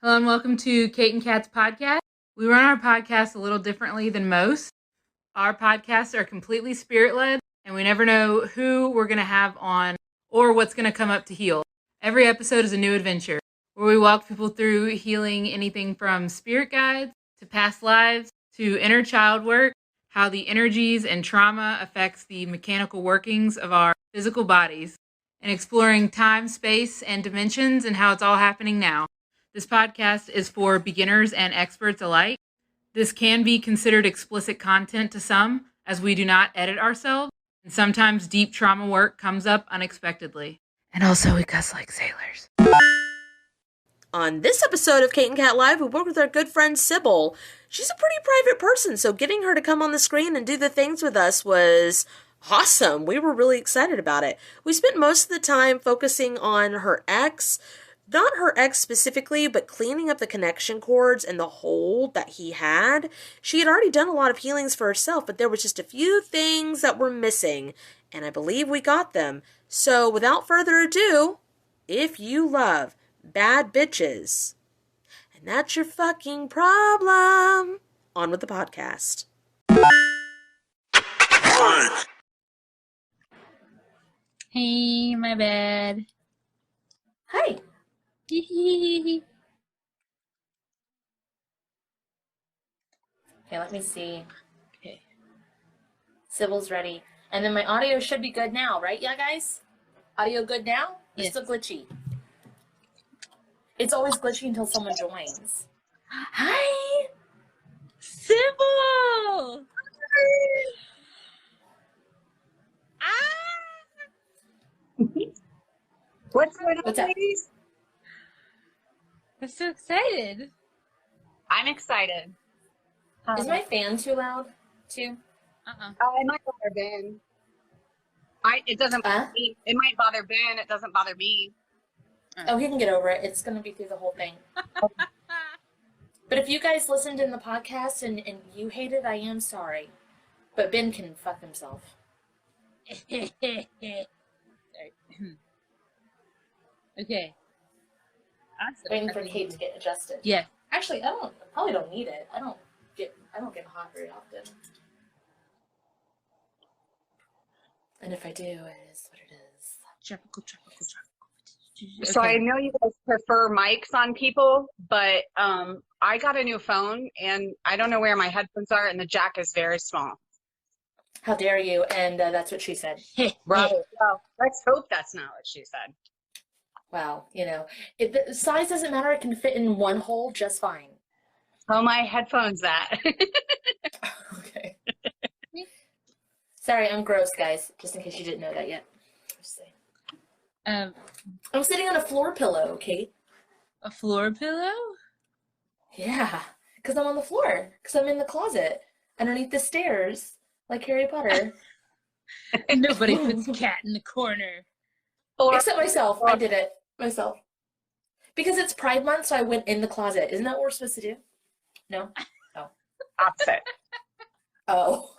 Hello and welcome to Kate and Kat's podcast. We run our podcast a little differently than most. Our podcasts are completely spirit-led, and we never know who we're going to have on or what's going to come up to heal. Every episode is a new adventure, where we walk people through healing anything from spirit guides to past lives to inner child work, how the energies and trauma affects the mechanical workings of our physical bodies, and exploring time, space, and dimensions and how it's all happening now. This podcast is for beginners and experts alike. This can be considered explicit content to some, as we do not edit ourselves, and sometimes deep trauma work comes up unexpectedly. And also, we cuss like sailors. On this episode of Kate and Kat Live, we work with our good friend Sybil. She's a pretty private person, so getting her to come on the screen and do the things with us was awesome. We were really excited about it. We spent most of the time focusing on her ex. Not her ex specifically, but cleaning up the connection cords and the hole that he had. She had already done a lot of healings for herself, but there was just a few things that were missing, and I believe we got them. So without further ado, if you love bad bitches, and that's your fucking problem, on with the podcast. Hey, my bad. Hi. Okay, let me see. Okay. Sybil's ready. And then my audio should be good now, right? Yeah, guys? Audio good now? It's Yes. still glitchy. It's always glitchy until someone joins. Hi! Sybil! What's going on, What's up? ladies? I'm so excited. I'm excited. Is my fan too loud, too? It might bother Ben. It doesn't bother me. It might bother Ben. It doesn't bother me. Oh, he can get over it. It's going to be through the whole thing. But if you guys listened in the podcast and you hate it, I am sorry. But Ben can fuck himself. Okay. Awesome. Waiting for Kate to get adjusted. Yeah. Actually, I probably don't need it. I don't get hot very often. And if I do, it is what it is. Tropical. So I know you guys prefer mics on people, but I got a new phone and I don't know where my headphones are, and the jack is very small. How dare you? And that's what she said. Right. Well, let's hope that's not what she said. Wow, the size doesn't matter. It can fit in one hole just fine. Oh, my headphones that. Okay. Sorry, I'm gross, guys. Just in case you didn't know that yet. Just saying. I'm sitting on a floor pillow, Kate. A floor pillow? Yeah, because I'm on the floor. Because I'm in the closet underneath the stairs, like Harry Potter. Nobody puts a cat in the corner. Except myself. I did it myself. Because it's Pride Month, so I went in the closet. Isn't that what we're supposed to do? No? Oh. Opposite. Oh.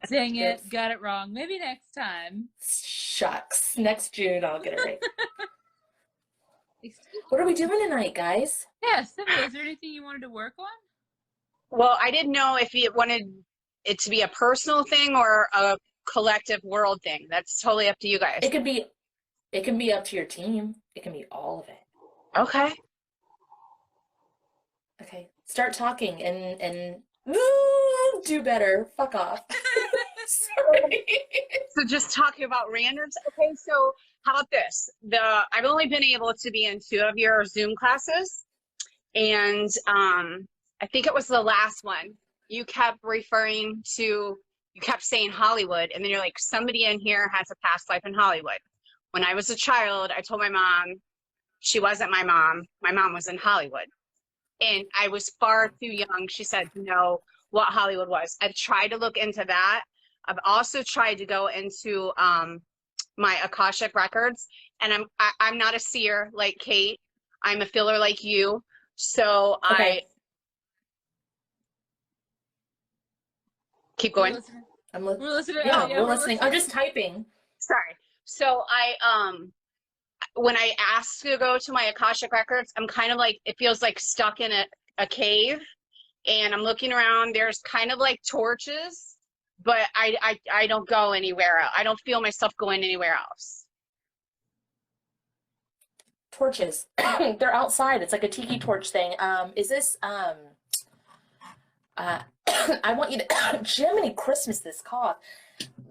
Dang it. Got it wrong. Maybe next time. Shucks. Next June, I'll get it right. What are we doing tonight, guys? Yeah, Sybil, is there anything you wanted to work on? Well, I didn't know if you wanted it to be a personal thing or a collective world thing. That's totally up to you guys. It can be up to your team. It can be all of it. Okay. Okay. Start talking and do better. Fuck off. Sorry. So just talking about randoms. Okay, so how about this? I've only been able to be in 2 of your Zoom classes, and I think it was the last one. You kept saying Hollywood, and then you're like, somebody in here has a past life in Hollywood. When I was a child, I told my mom she wasn't my mom. My mom was in Hollywood. And I was far too young. She said, know what Hollywood was. I've tried to look into that. I've also tried to go into my Akashic records. And I'm not a seer like Kate. I'm a feeler like you. So Okay. Keep going. We're listening. Yeah, we're listening. I'm just typing. Sorry. So when I ask to go to my Akashic records, I'm kind of like, it feels like stuck in a cave, and I'm looking around. There's kind of like torches, but I don't go anywhere. I don't feel myself going anywhere else. Torches. They're outside. It's like a tiki torch thing. Is this I want you to Jiminy Christmas, this cough.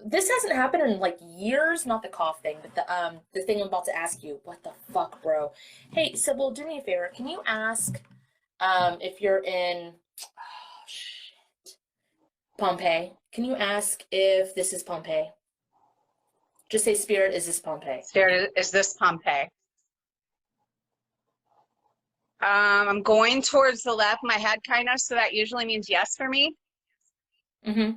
This hasn't happened in like years, not the cough thing, but the thing I'm about to ask you. What the fuck, bro? Hey, Sybil, do me a favor. Can you ask if you're in Pompeii? Can you ask if this is Pompeii? Just say, Spirit, is this Pompeii? Spirit, is this Pompeii? I'm going towards the left, my head kind of, so that usually means yes for me. Mm-hmm.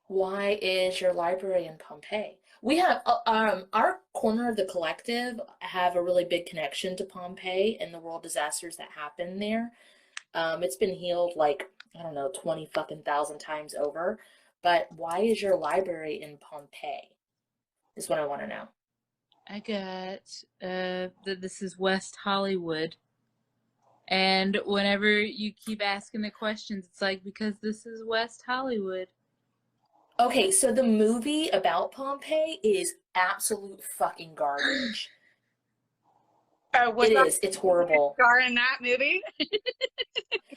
Why is your library in Pompeii? We have our corner of the collective have a really big connection to Pompeii and the world disasters that happened there. It's been healed like, I don't know, 20 fucking thousand times over. But why is your library in Pompeii? Is what I want to know. I got this is West Hollywood. And whenever you keep asking the questions, it's like, because this is West Hollywood. Okay, so the movie about Pompeii is absolute fucking garbage. It is. It's horrible. Star in that movie?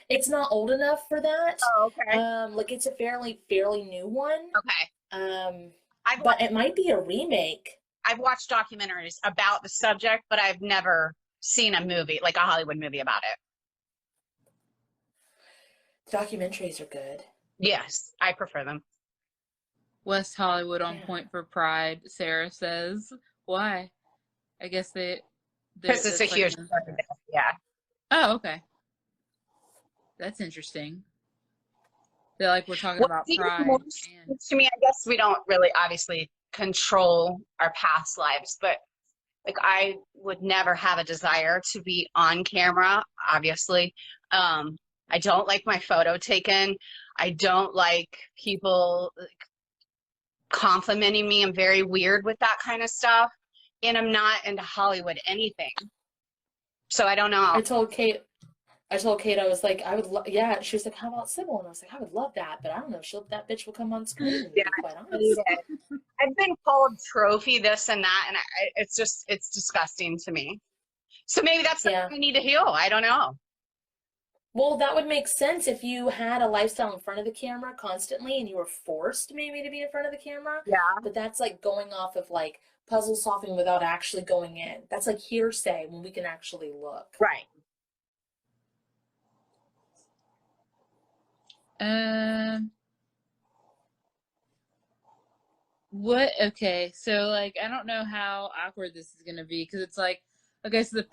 It's not old enough for that. Oh, okay. Like it's a fairly new one. Okay. But it might be a remake. I've watched documentaries about the subject, but I've never seen a movie, like a Hollywood movie about it. Documentaries are good. Yes, I prefer them. West Hollywood on point for Pride, Sarah says. Why? I guess because it's a huge yeah. Oh, okay. That's interesting. They're like, we're talking about Pride. To me, I guess we don't really obviously control our past lives, but like I would never have a desire to be on camera, obviously. I don't like my photo taken. I don't like people complimenting me. I'm very weird with that kind of stuff. And I'm not into Hollywood anything. So I don't know. I told Kate, I was like, I would yeah. She was like, how about Sybil? And I was like, I would love that, but I don't know if that bitch will come on screen. Yeah, quite honest. I've been called trophy this and that, and it's disgusting to me. So maybe that's something I need to heal. I don't know. Well, that would make sense if you had a lifestyle in front of the camera constantly and you were forced maybe to be in front of the camera. Yeah. But that's like going off of like puzzle solving without actually going in. That's like hearsay when we can actually look. Right. What? Okay, so like I don't know how awkward this is gonna be because it's like, okay, so the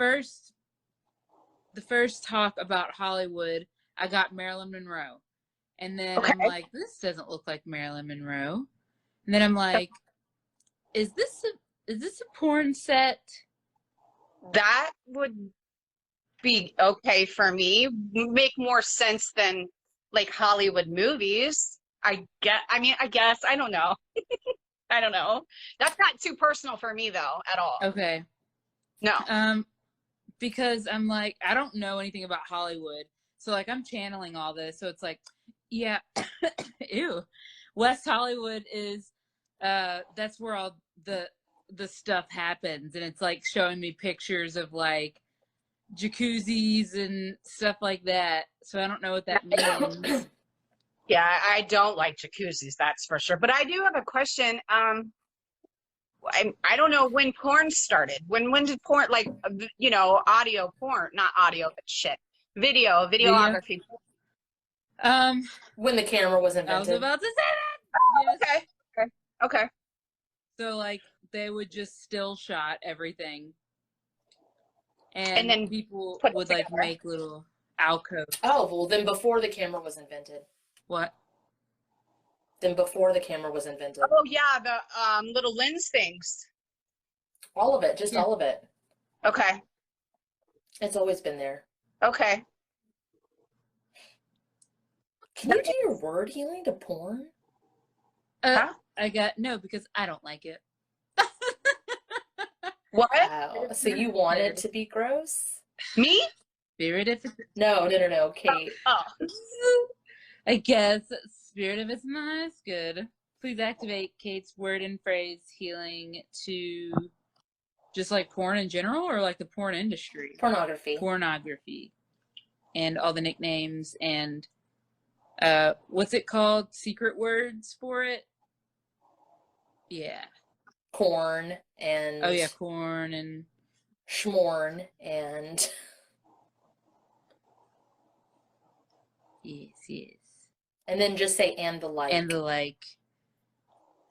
first talk about Hollywood, I got Marilyn Monroe, and then I'm like, this doesn't look like Marilyn Monroe, and then I'm like, is this a porn set? That would be okay for me. Make more sense than like Hollywood movies. I guess. I don't know. I don't know. That's not too personal for me though at all. Okay. No. Because I'm like, I don't know anything about Hollywood. So like I'm channeling all this. So it's like, yeah, ew. West Hollywood is that's where all the stuff happens, and it's like showing me pictures of like jacuzzis and stuff like that. So I don't know what that means. Yeah, I don't like jacuzzis, that's for sure. But I do have a question. I don't know when porn started. When did porn, like, audio porn, not audio, but shit, videography. When the camera was invented. I was about to say that. Yes. Okay. So like they would just still shot everything, and then people would like make little alcoves. Oh, well then before the camera was invented. What? Then before the camera was invented. Oh yeah, the little lens things. All of it, just all of it. Okay. It's always been there. Okay. Can you do your word healing to porn? I got no, because I don't like it. What? Wow. So you want it to be gross? Me? Spirit if it's No, Kate. Oh. I guess spirit if it's nice, good. Please activate Kate's word and phrase healing to just like porn in general or like the porn industry? Pornography. And all the nicknames and what's it called? Secret words for it? Yeah. Corn and Oh yeah, corn and schmorn and yes. and then just say and the like. And the like.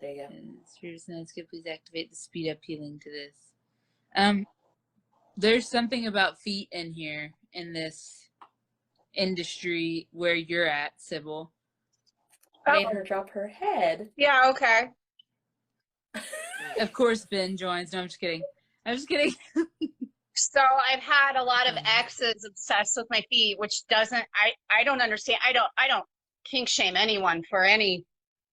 There you go. Spirit nice, good. Please activate the speed up healing to this. There's something about feet in here in this industry where you're at, Sybil. Made her drop her head. Yeah, okay. Of course Ben joins. No, I'm just kidding. So I've had a lot of exes obsessed with my feet, which doesn't I don't understand. I don't kink shame anyone for any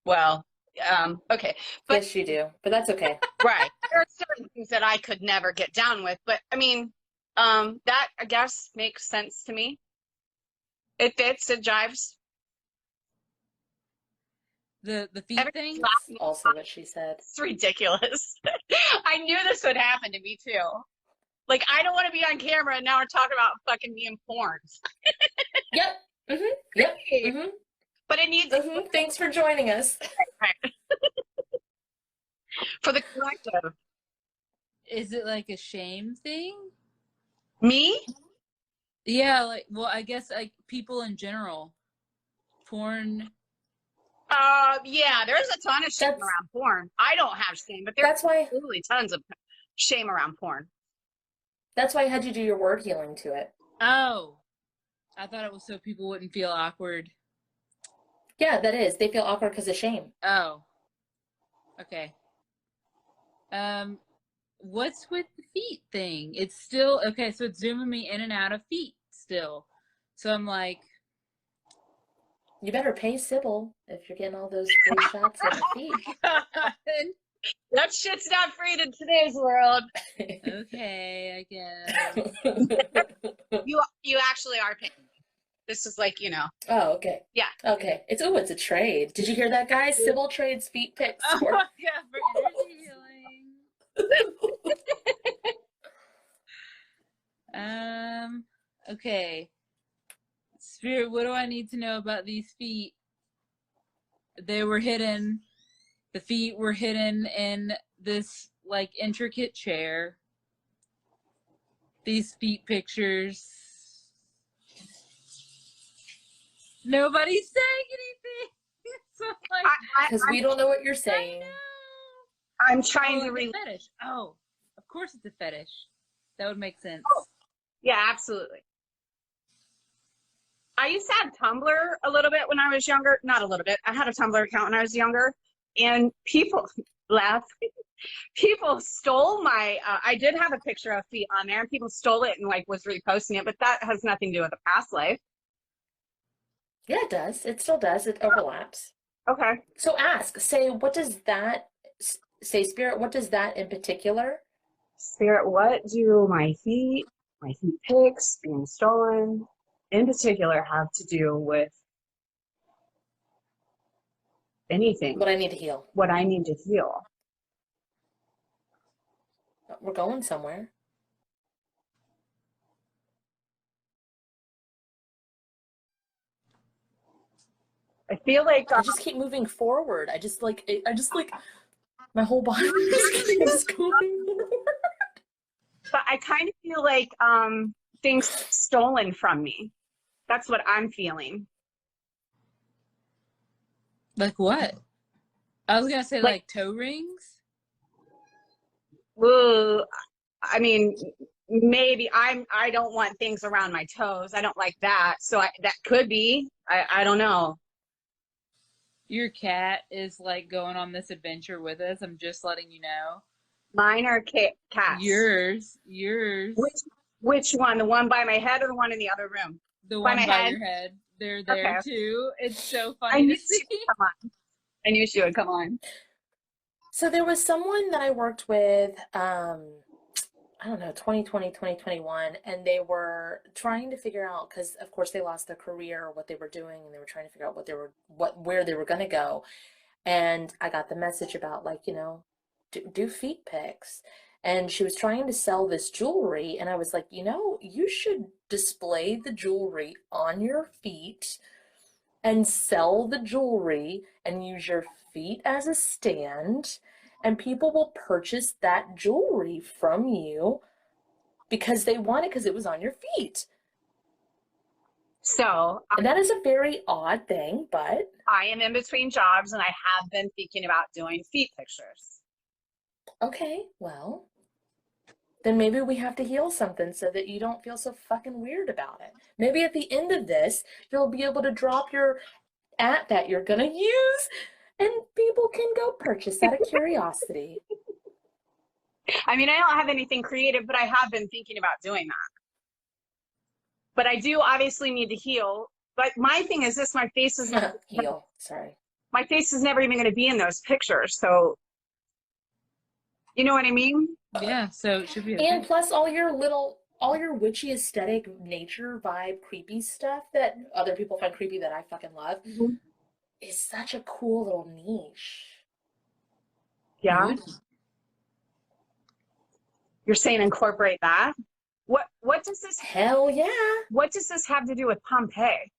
okay. But yes, you do. But that's okay. right. There are certain things that I could never get down with, but I mean, that I guess makes sense to me. It fits, it jives. The feet thing? That's also what she said. It's ridiculous. I knew this would happen to me too. Like, I don't want to be on camera and now we're talking about fucking me in porn. Yep. Mm-hmm. Yep. Mm-hmm. But it needs Thanks for joining us. For the collective. Is it like a shame thing? Me? Yeah, like, well, I guess like people in general. Porn. Yeah, there's a ton of shame around porn. I don't have shame, but there's absolutely tons of shame around porn. That's why I had you do your word healing to it. Oh. I thought it was so people wouldn't feel awkward. Yeah, that is. They feel awkward because of shame. Oh. Okay. What's with the feet thing? It's still okay, so it's zooming me in and out of feet still. So I'm like, you better pay Sybil if you're getting all those free shots of the feet. That shit's not free in today's world. Okay, I guess. You actually are paying. This is like, Oh, okay. Yeah. Okay. It's a trade. Did you hear that, guys? Sybil trades feet pics. Oh my god, for energy healing. Okay. Spirit, what do I need to know about these feet? They were hidden. The feet were hidden in this like intricate chair. These feet pictures. Nobody's saying anything. So because we don't know what you're saying. I'm trying to read fetish. Oh, of course it's a fetish. That would make sense. Oh, yeah, absolutely. I used to have Tumblr a little bit when I was younger. Not a little bit. I had a Tumblr account when I was younger, and people people stole my. I did have a picture of feet on there, and people stole it and like was reposting it. But that has nothing to do with a past life. Yeah, it does. It still does. It overlaps. Okay. So say, what does that say, Spirit? What does that in particular? Spirit, what do my feet pics being stolen in particular have to do with anything? What I need to heal. What I need to heal. We're going somewhere. I feel like I just keep moving forward. I just like my whole body is going forward. But I kind of feel like things stolen from me. That's what I'm feeling. Like what? I was gonna say like toe rings. Ooh, I mean, maybe I don't want things around my toes. I don't like that. So that could be. I don't know. Your cat is like going on this adventure with us. I'm just letting you know. Mine are cats. Yours. Which one? The one by my head or the one in the other room? The one by your head. They're there too. It's so funny to see. Come on. I knew she would come on. So there was someone that I worked with I don't know, 2020, 2021, and they were trying to figure out, because of course they lost their career, what they were doing, and they were trying to figure out where they were going to go. And I got the message about, like, do feet pics. And she was trying to sell this jewelry, and I was like, you should display the jewelry on your feet and sell the jewelry and use your feet as a stand, and people will purchase that jewelry from you because they want it because it was on your feet. So And that is a very odd thing, but I am in between jobs and I have been thinking about doing feet pictures. okay, well, then maybe we have to heal something so that you don't feel so fucking weird about it. Maybe at the end of this, you'll be able to drop your at that you're gonna use, and people can go purchase out of curiosity. I mean, I don't have anything creative, but I have been thinking about doing that. But I do obviously need to heal. But my thing is this, my face is never, Heal, sorry. my face is never even going to be in those pictures. So, you know what I mean? Yeah, so it should be okay. And plus all your witchy aesthetic nature vibe creepy stuff that other people find creepy that I fucking love is such a cool little niche. Yeah. Good. You're saying incorporate that? What does this Hell yeah. what does this have to do with Pompeii?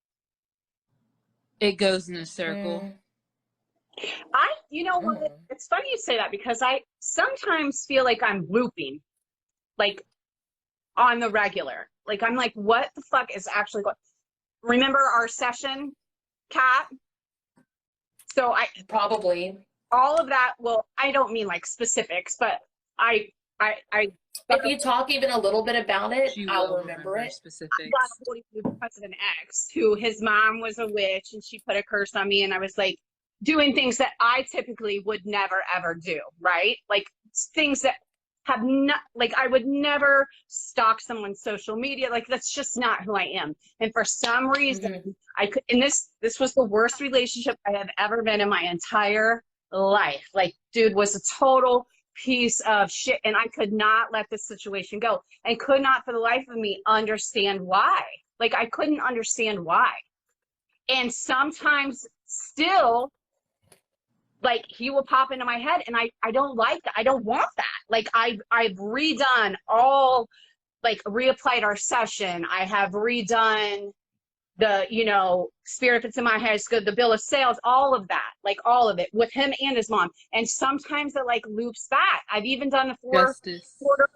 It goes in a circle. You know what? It's funny you say that because I sometimes feel like I'm looping, like on the regular. Like I'm like, what the fuck is actually going? Remember our session, Kat? So Probably. all of that. Well, I don't mean like specifics, but I If you talk even a little bit about it, She I'll will remember it. specifics. got a hold of because of an ex who his mom was a witch and she put a curse on me, and I was like doing things that I typically would never ever do, right? Like things that have not, like I would never stalk someone's social media. Like that's just not who I am. And for some reason I could, and this was the worst relationship I have ever been in my entire life. Like dude was a total piece of shit, and I could not let this situation go, and could not for the life of me understand why. Like I couldn't understand why. And sometimes still, like he will pop into my head, and I don't like that. I don't want that. Like I've redone all, like reapplied our session. I have redone the, spirit that's in my head is good, the bill of sales, all of that, like all of it with him and his mom. And sometimes it like loops back. I've even done the Justice. quarter.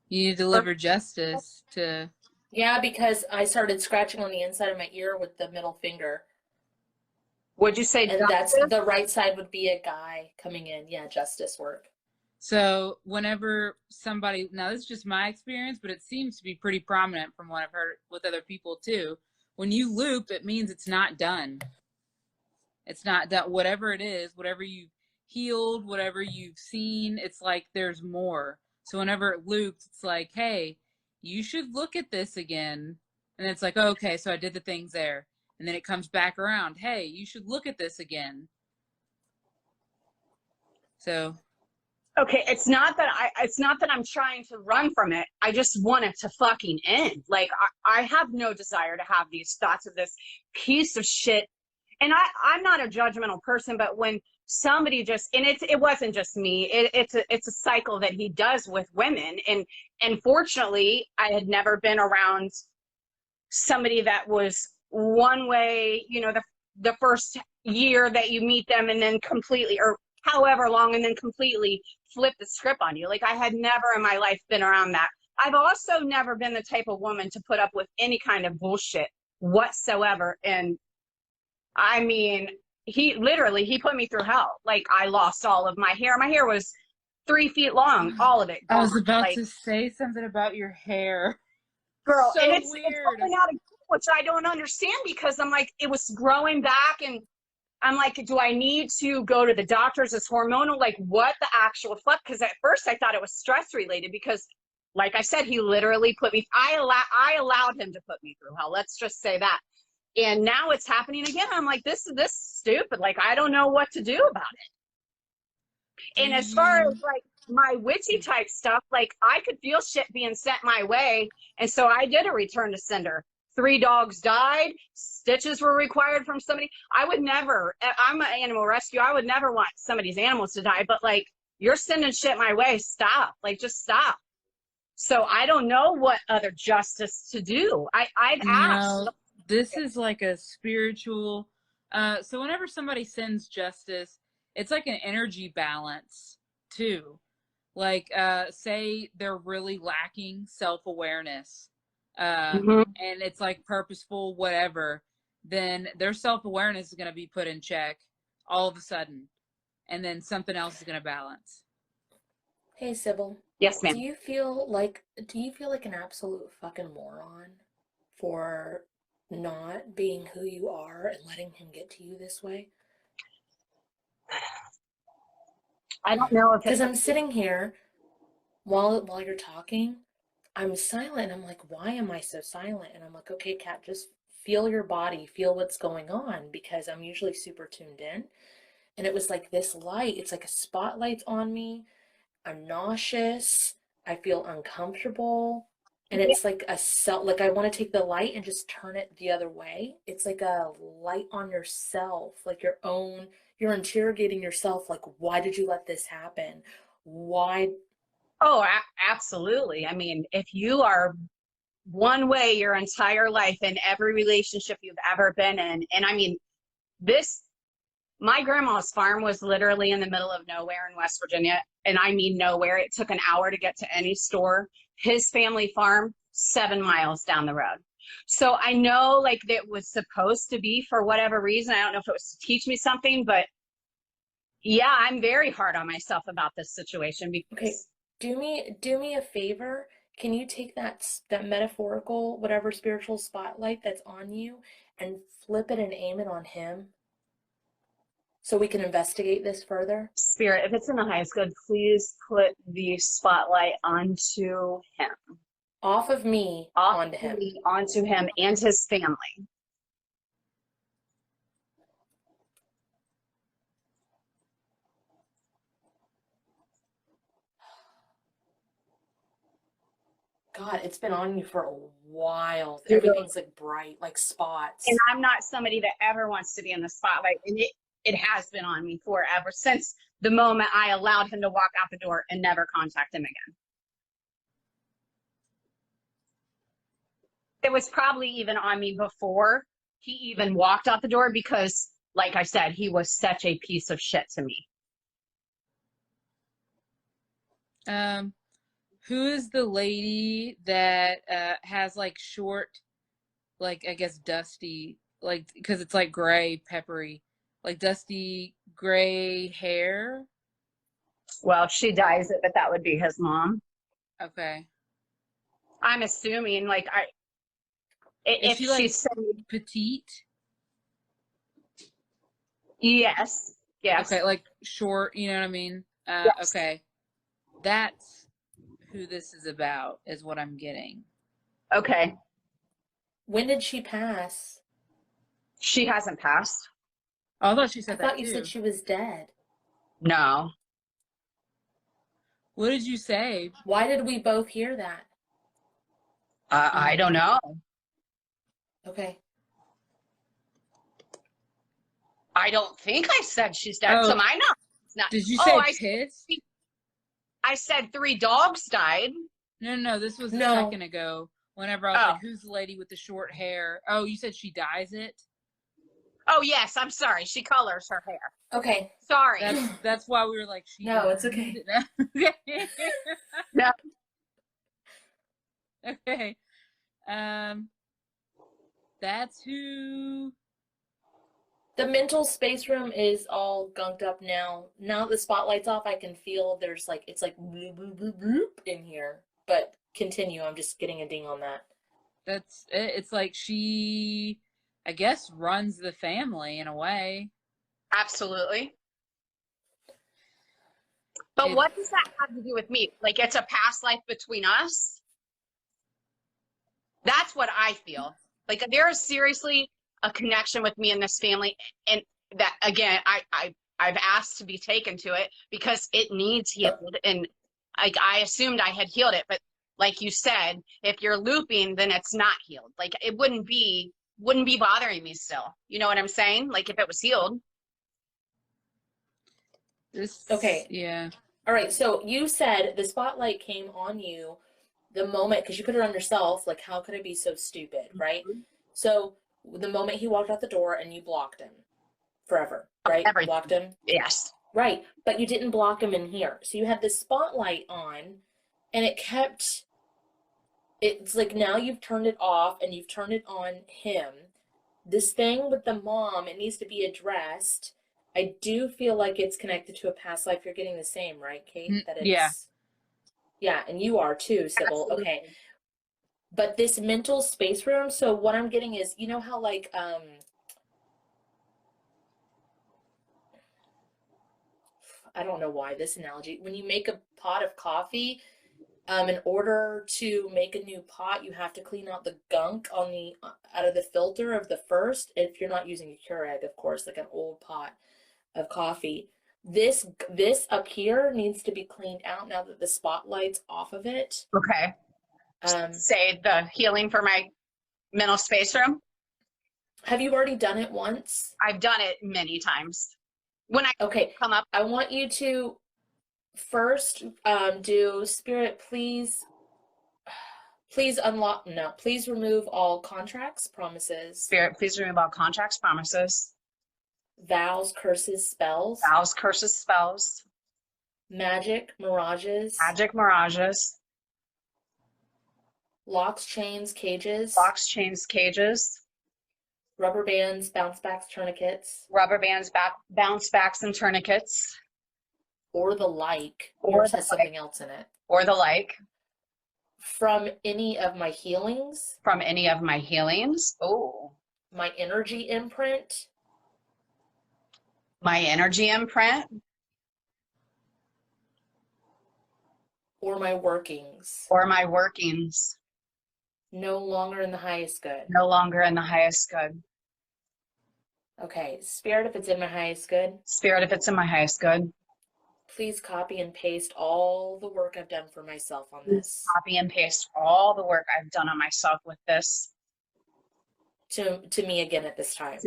You need to deliver justice to. Yeah, because I started scratching on the inside of my ear with the middle finger. Would you say And justice? that's the right side would be a guy coming in. Yeah, justice work. So whenever somebody, now this is just my experience, but it seems to be pretty prominent from what I've heard with other people too. When you loop, it means it's not done. It's not done. Whatever it is, whatever you've healed, whatever you've seen, it's like there's more. So whenever it loops, it's like, hey, you should look at this again. And it's like, okay, so I did the things there. And then it comes back around. Hey, you should look at this again. So. Okay, it's not that I'm trying to run from it. I just want it to fucking end. Like I have no desire to have these thoughts of this piece of shit. And I'm not a judgmental person, but when somebody just, and it wasn't just me, it's a cycle that he does with women. And fortunately, I had never been around somebody that was one way, the first year that you meet them, and then completely, or however long, and then completely flip the script on you. Like I had never in my life been around that. I've also never been the type of woman to put up with any kind of bullshit whatsoever. And I mean, he put me through hell. Like I lost all of my hair. My hair was 3 feet long, all of it gone. I was about to say something about your hair. Girl, so and it's weird. coming out of, which I don't understand, because I'm like, it was growing back, and I'm like, do I need to go to the doctors? It's hormonal. Like what the actual fuck? Because at first I thought it was stress related, because like I said, he literally put me, I allowed him to put me through hell. Let's just say that. And now it's happening again. I'm like, this is stupid. Like, I don't know what to do about it. And as far as like my witchy type stuff, like I could feel shit being sent my way. And so I did a return to sender. 3 dogs died, stitches were required from somebody. I would never, I'm an animal rescue. I would never want somebody's animals to die, but like, you're sending shit my way. Stop. Like, just stop. So I don't know what other justice to do. I've asked. No, this is like a spiritual. So whenever somebody sends justice, it's like an energy balance too. Like, say they're really lacking self-awareness, Mhm. and it's like purposeful, whatever, then their self-awareness is going to be put in check all of a sudden, and then something else is going to balance. Hey, Sybil. Yes, ma'am. Do you feel like an absolute fucking moron for not being who you are and letting him get to you this way? I don't know if Because it's I'm sitting here while you're talking, I'm silent. I'm like, why am I so silent? And I'm like, okay, Kat, just feel your body, feel what's going on, because I'm usually super tuned in. And it was like this light, it's like a spotlight's on me. I'm nauseous. I feel uncomfortable. And it's like like I want to take the light and just turn it the other way. It's like a light on yourself, like you're interrogating yourself, like, why did you let this happen? Why? Oh, absolutely. I mean, if you are one way your entire life in every relationship you've ever been in, and I mean, my grandma's farm was literally in the middle of nowhere in West Virginia, and I mean nowhere. It took an hour to get to any store. His family farm, 7 miles down the road. So I know like that was supposed to be for whatever reason. I don't know if it was to teach me something, but yeah, I'm very hard on myself about this situation Okay, because do me a favor. Can you take that metaphorical, whatever spiritual spotlight that's on you and flip it and aim it on him so we can investigate this further? Spirit, if it's in the highest good, please put the spotlight onto him, Off of me off onto him. me, onto him and his family. God, it's been on you for a while. Dude, Everything's like bright, like and spots. I'm not somebody that ever wants to be in the spotlight, and it has been on me forever since the moment I allowed him to walk out the door and never contact him again. It was probably even on me before he even walked out the door because, like I said, he was such a piece of shit to me. Who is the lady that has like short, like I guess dusty, like because it's like gray, peppery, like dusty gray hair? Well, she dyes it, but that would be his mom. Okay. I'm assuming, like, Is if she she like said petite? yes, yes, Okay, like short, you know what I mean? yes. Okay. That's who this is about, is what I'm getting. Okay, When did she pass? she hasn't passed. Oh, I thought she I said that thought you too. said she was dead. No, What did you say? Why did we both hear that? I don't know. Okay. I don't think I said she's dead. Oh, To my knowledge, it's not. did you Oh, say piss? I said 3 dogs died. No, this was a No. second ago. Whenever I was Oh. like, who's the lady with the short hair? Oh, you said she dyes it? Oh, yes, I'm sorry. She colors her hair. Okay. Sorry. That's why we were like, she No, it's dyes okay. it. No. Okay. That's who. The mental space room is all gunked up now. Now the spotlight's off, I can feel there's like, it's like bloop, bloop, bloop, bloop in here. But continue, I'm just getting a ding on that. That's it. It's like she, I guess, runs the family in a way. Absolutely. But what does that have to do with me? Like, it's a past life between us? That's what I feel. Like, there is seriously a connection with me and this family. And that, again, I've asked to be taken to it because it needs healed. And I assumed I had healed it, but like you said, if you're looping, then it's not healed. Like it wouldn't be bothering me still. You know what I'm saying? Like if it was healed. Okay. Yeah. All right. So you said the spotlight came on you the moment, because you put it on yourself. Like, how could it be so stupid, right? So the moment he walked out the door and you blocked him forever, right? Everything. Blocked him. Yes. Right. But you didn't block him in here. So you had this spotlight on and it kept, it's like now you've turned it off and you've turned it on him. This thing with the mom, it needs to be addressed. I do feel like it's connected to a past life. You're getting the same, right, Kate? That it's, yeah. Yeah, and you are too, Sybil. Absolutely. Okay. But this mental space room, so what I'm getting is, you know how like I don't know why this analogy, when you make a pot of coffee, in order to make a new pot, you have to clean out the gunk on the out of the filter of the first, if you're not using a Keurig, of course, like an old pot of coffee. This up here needs to be cleaned out now that the spotlight's off of it. Okay. Say the healing for my mental space room. Have you already done it once? I've done it many times. When I come up, I want you to first do Spirit, please unlock, no, please remove all contracts, promises, Spirit, please remove all contracts, promises, vows, curses, spells, magic, mirages, locks, chains, cages, rubber bands, bounce backs, tourniquets, bounce backs, and tourniquets, or the like. Yours has something else in it. or the like. From any of my healings. Oh. My energy imprint. Or my workings. No longer in the highest good. Okay, Spirit, if it's in my highest good. Please copy and paste all the work I've done for myself on this. Copy and paste all the work I've done on myself with this. To me again at this time.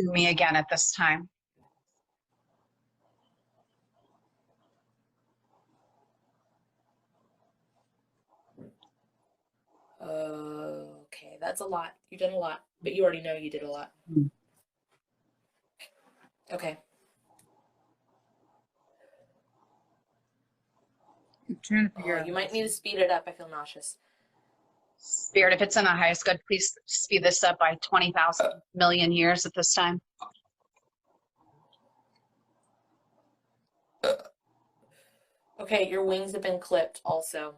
Okay, that's a lot. You've done a lot, but you already know you did a lot. Okay. I'm trying to figure out. You might need to speed it up. I feel nauseous. Spirit, if it's in the highest good, please speed this up by 20,000 million years at this time. Okay, your wings have been clipped also.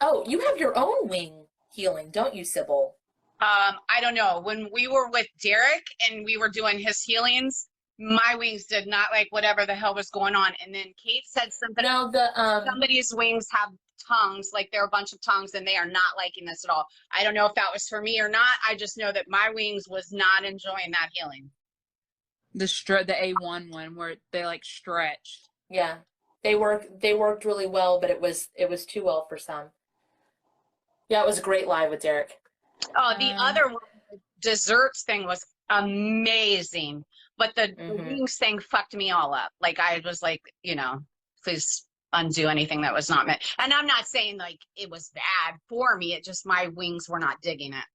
Oh, you have your own wing healing, don't you, Sybil? I don't know. When we were with Derek and we were doing his healings, my wings did not like whatever the hell was going on. And then Kate said something. No, somebody's wings have tongues, like they're a bunch of tongues, and they are not liking this at all. I don't know if that was for me or not. I just know that my wings was not enjoying that healing. The A1 one where they like stretched. Yeah, they worked really well, but it was too well for some. Yeah, it was a great live with Derek. Oh, the other one, the desserts thing was amazing, but the wings thing fucked me all up. Like I was like, please undo anything that was not meant. And I'm not saying like it was bad for me. It just, my wings were not digging it.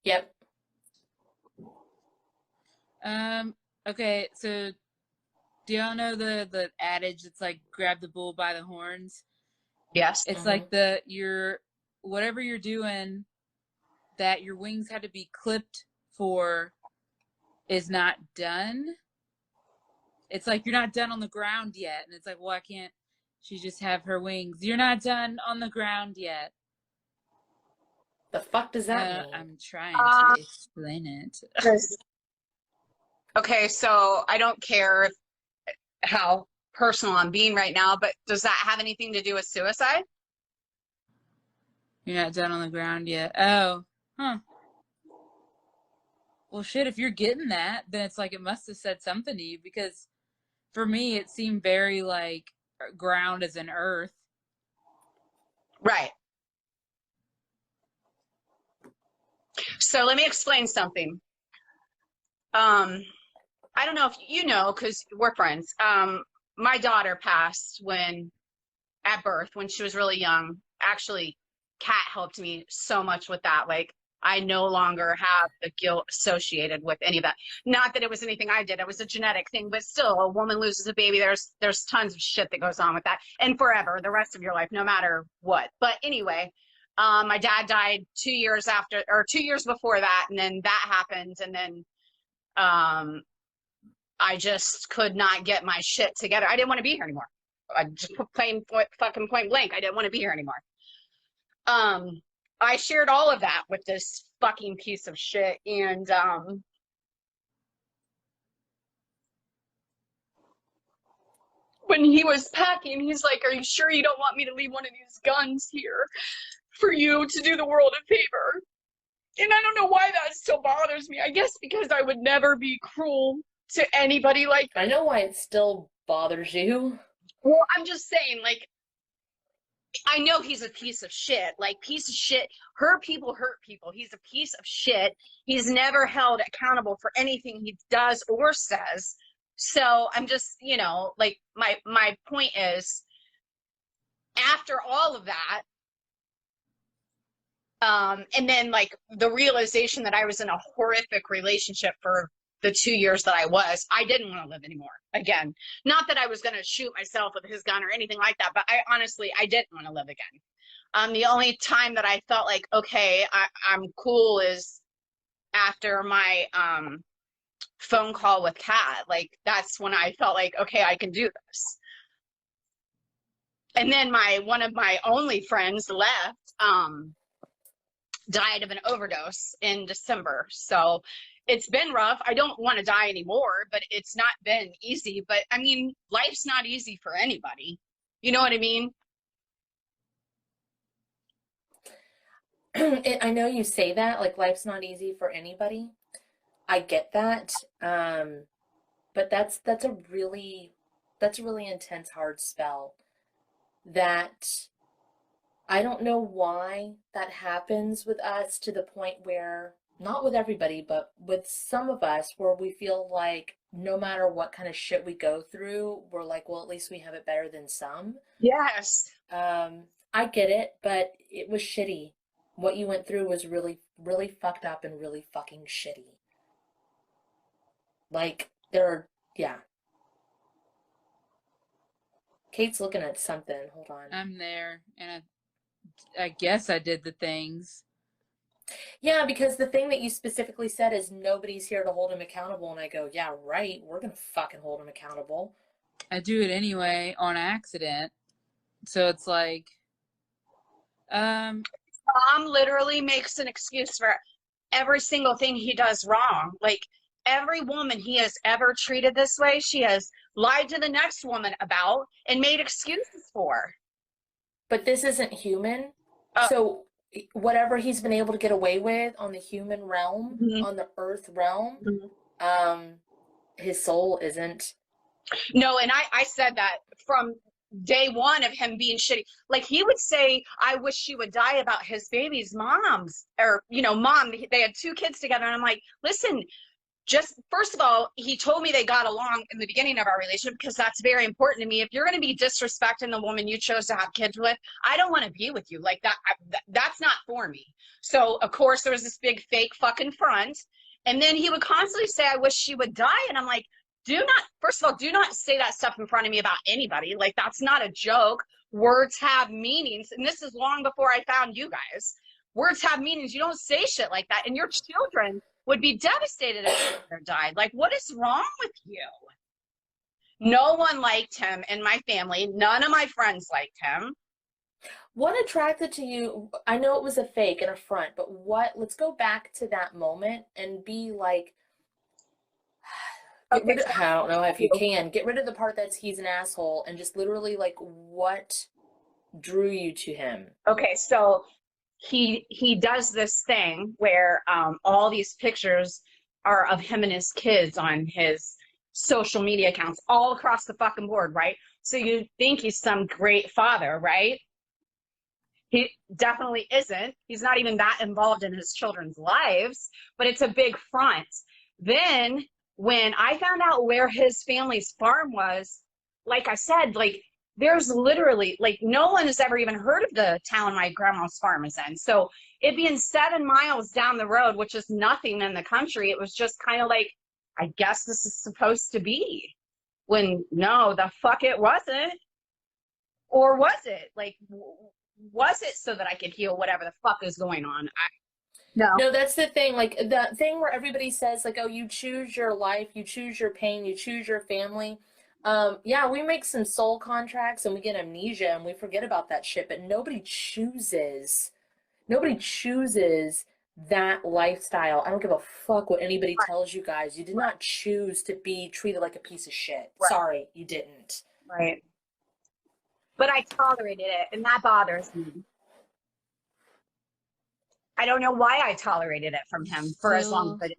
Yep. Okay, so do y'all know the adage that's like grab the bull by the horns? Yes. It's like whatever you're doing that your wings had to be clipped for is not done. It's like you're not done on the ground yet. And it's like, why can't she just have her wings? You're not done on the ground yet. The fuck does that mean? I'm trying to explain it. Okay, so I don't care how personal I'm being right now, but does that have anything to do with suicide? You're not done on the ground yet. Oh, huh. well, shit, if you're getting that, then it's like it must have said something to you, because for me, it seemed very like ground as in earth. Right. So let me explain something. I don't know if you know, because we're friends. My daughter passed at birth when she was really young. Actually, Kat helped me so much with that. Like, I no longer have the guilt associated with any of that. Not that it was anything I did. It was a genetic thing, but still, a woman loses a baby. There's tons of shit that goes on with that, and forever, the rest of your life, no matter what. But anyway, my dad died 2 years before that, and then that happened, and then I just could not get my shit together. I didn't want to be here anymore. I just fucking point blank. I didn't want to be here anymore. I shared all of that with this fucking piece of shit, and when he was packing, he's like, "Are you sure you don't want me to leave one of these guns here for you to do the world a favor?" And I don't know why that still bothers me. I guess because I would never be cruel to anybody like that. I know why it still bothers you. Well, I'm just saying, like, I know he's a piece of shit. Like, piece of shit. Hurt people hurt people. He's a piece of shit. He's never held accountable for anything he does or says. So I'm just, like, my point is, after all of that, and then, like, the realization that I was in a horrific relationship for the 2 years that I didn't want to live anymore. Again, not that I was going to shoot myself with his gun or anything like that, but I didn't want to live again. The only time that I felt like, okay, I'm cool is after my phone call with Kat. Like, that's when I felt like, okay, I can do this. And then one of my only friends left, died of an overdose in December. So it's been rough. I don't want to die anymore, but it's not been easy. But I mean, life's not easy for anybody. You know what I mean? I know you say that, like, life's not easy for anybody. I get that. But that's a really intense, hard spell that I don't know why that happens with us, to the point where, not with everybody, but with some of us, where we feel like no matter what kind of shit we go through, we're like, well, at least we have it better than some. Yes. I get it, but it was shitty. What you went through was really, really fucked up and really fucking shitty. Like, yeah. Kate's looking at something. Hold on. I'm there, and I guess I did the things. Yeah, because the thing that you specifically said is nobody's here to hold him accountable, and I go, yeah, right, we're gonna fucking hold him accountable. I do it anyway on accident. So it's like, Mom literally makes an excuse for every single thing he does wrong. Like, every woman he has ever treated this way, she has lied to the next woman about and made excuses for. But this isn't human. So whatever he's been able to get away with on the human realm, mm-hmm. on the earth realm, his soul isn't. No, and I said that from day one of him being shitty. Like, he would say, I wish she would die about his baby's mom's, or, mom, they had 2 kids together. And I'm like, listen, just, first of all, he told me they got along in the beginning of our relationship, because that's very important to me. If you're going to be disrespecting the woman you chose to have kids with, I don't want to be with you. Like, that's not for me. So, of course, there was this big fake fucking front. And then he would constantly say, I wish she would die. And I'm like, first of all, do not say that stuff in front of me about anybody. Like, that's not a joke. Words have meanings. And this is long before I found you guys. Words have meanings. You don't say shit like that. And your children would be devastated if his mother died. Like, what is wrong with you? No one liked him in my family. None of my friends liked him. What attracted to you? I know it was a fake and a front, but let's go back to that moment and be like, I don't know if you can, get rid of the part that's he's an asshole, and just literally, like, what drew you to him? Okay, so he does this thing where all these pictures are of him and his kids on his social media accounts all across the fucking board, right? So you think he's some great father, right? He definitely isn't. He's not even that involved in his children's lives, but it's a big front. Then when I found out where his family's farm was, like I said, like there's literally like no one has ever even heard of the town my grandma's farm is in. So it being 7 miles down the road, which is nothing in the country, it was just kind of like, I guess this is supposed to be. When no, the fuck it wasn't. Or was it? Like, was it so that I could heal whatever the fuck is going on? No. No, that's the thing. Like the thing where everybody says, like, oh, you choose your life, you choose your pain, you choose your family. Yeah, we make some soul contracts and we get amnesia and we forget about that shit, but nobody chooses that lifestyle. I don't give a fuck what anybody tells you guys. You did not choose to be treated like a piece of shit. Right. Sorry, you didn't. Right. But I tolerated it, and that bothers me. I don't know why I tolerated it from him for as long as I did.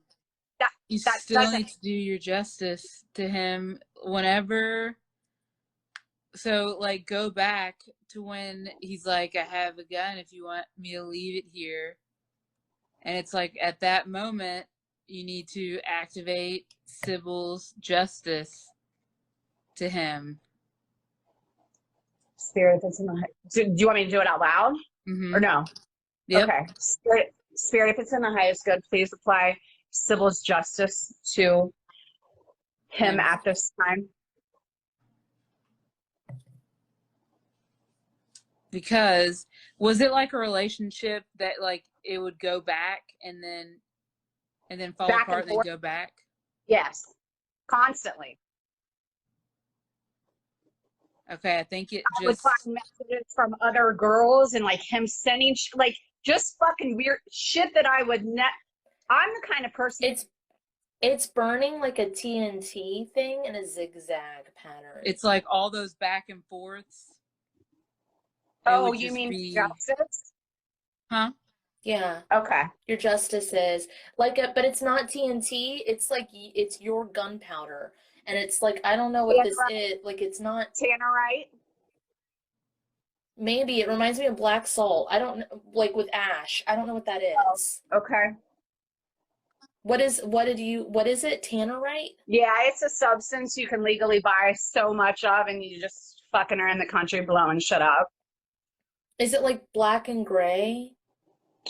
You still need to do your justice to him whenever. So, like, go back to when he's like, I have a gun if you want me to leave it here. And it's like, at that moment, you need to activate Sybil's justice to him. Spirit that's in the do you want me to do it out loud? Mm-hmm. Or no? Yep. Okay. Spirit, if it's in the highest good, please apply Sybil's justice to him at this time. Because was it like a relationship that like it would go back and then fall Back apart and and then go back? Yes. Constantly. Okay, I think it I would just find messages from other girls and like him sending like just fucking weird shit that I would I'm the kind of person It's burning like a TNT thing in a zigzag pattern. it's like all those back and forths. Oh, you mean justice? Huh? Yeah. Okay. Your justice is like but it's not TNT. It's like it's your gunpowder, and it's like I don't know what this is. Like it's not Tannerite. Maybe it reminds me of black salt. I don't know, like with ash. I don't know what that is. Oh, okay. What is it? Tannerite? Yeah, it's a substance you can legally buy so much of, and you just fucking are in the country blowing shit up. Is it like black and gray?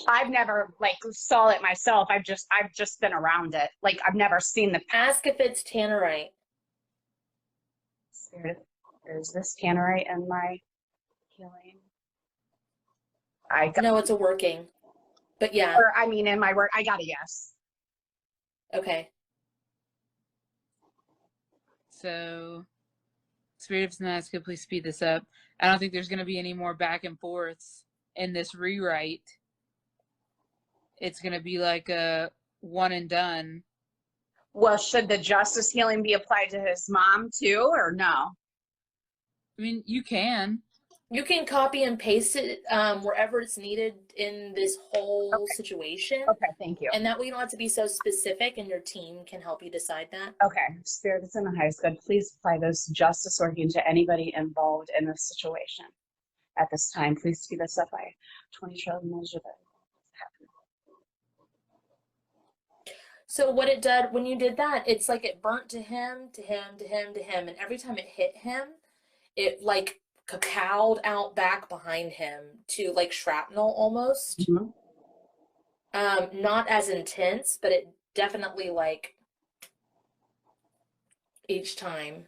I've never like saw it myself. I've just been around it. Like I've never seen the Ask if it's tannerite. Spirit. Is this tannerite in my healing? No, it's a working. But yeah. Or I mean in my work, I got a yes. Okay. So, Spirit of Nazca, please speed this up. I don't think there's going to be any more back and forths in this rewrite. It's going to be like a one and done. Well, should the justice healing be applied to his mom too, or no? I mean, you can. You can copy and paste it wherever it's needed in this whole situation. Okay, thank you. And that way you don't have to be so specific, and your team can help you decide that. Okay, Spirit that's in the highest good, please apply those justice organ to anybody involved in this situation at this time. Please speed this up by 20 trillion measure that. So what it did when you did that, it's like it burnt to him, to him, to him, to him, and every time it hit him, it like capowed out back behind him to like shrapnel almost. Mm-hmm. Not as intense, but it definitely like each time.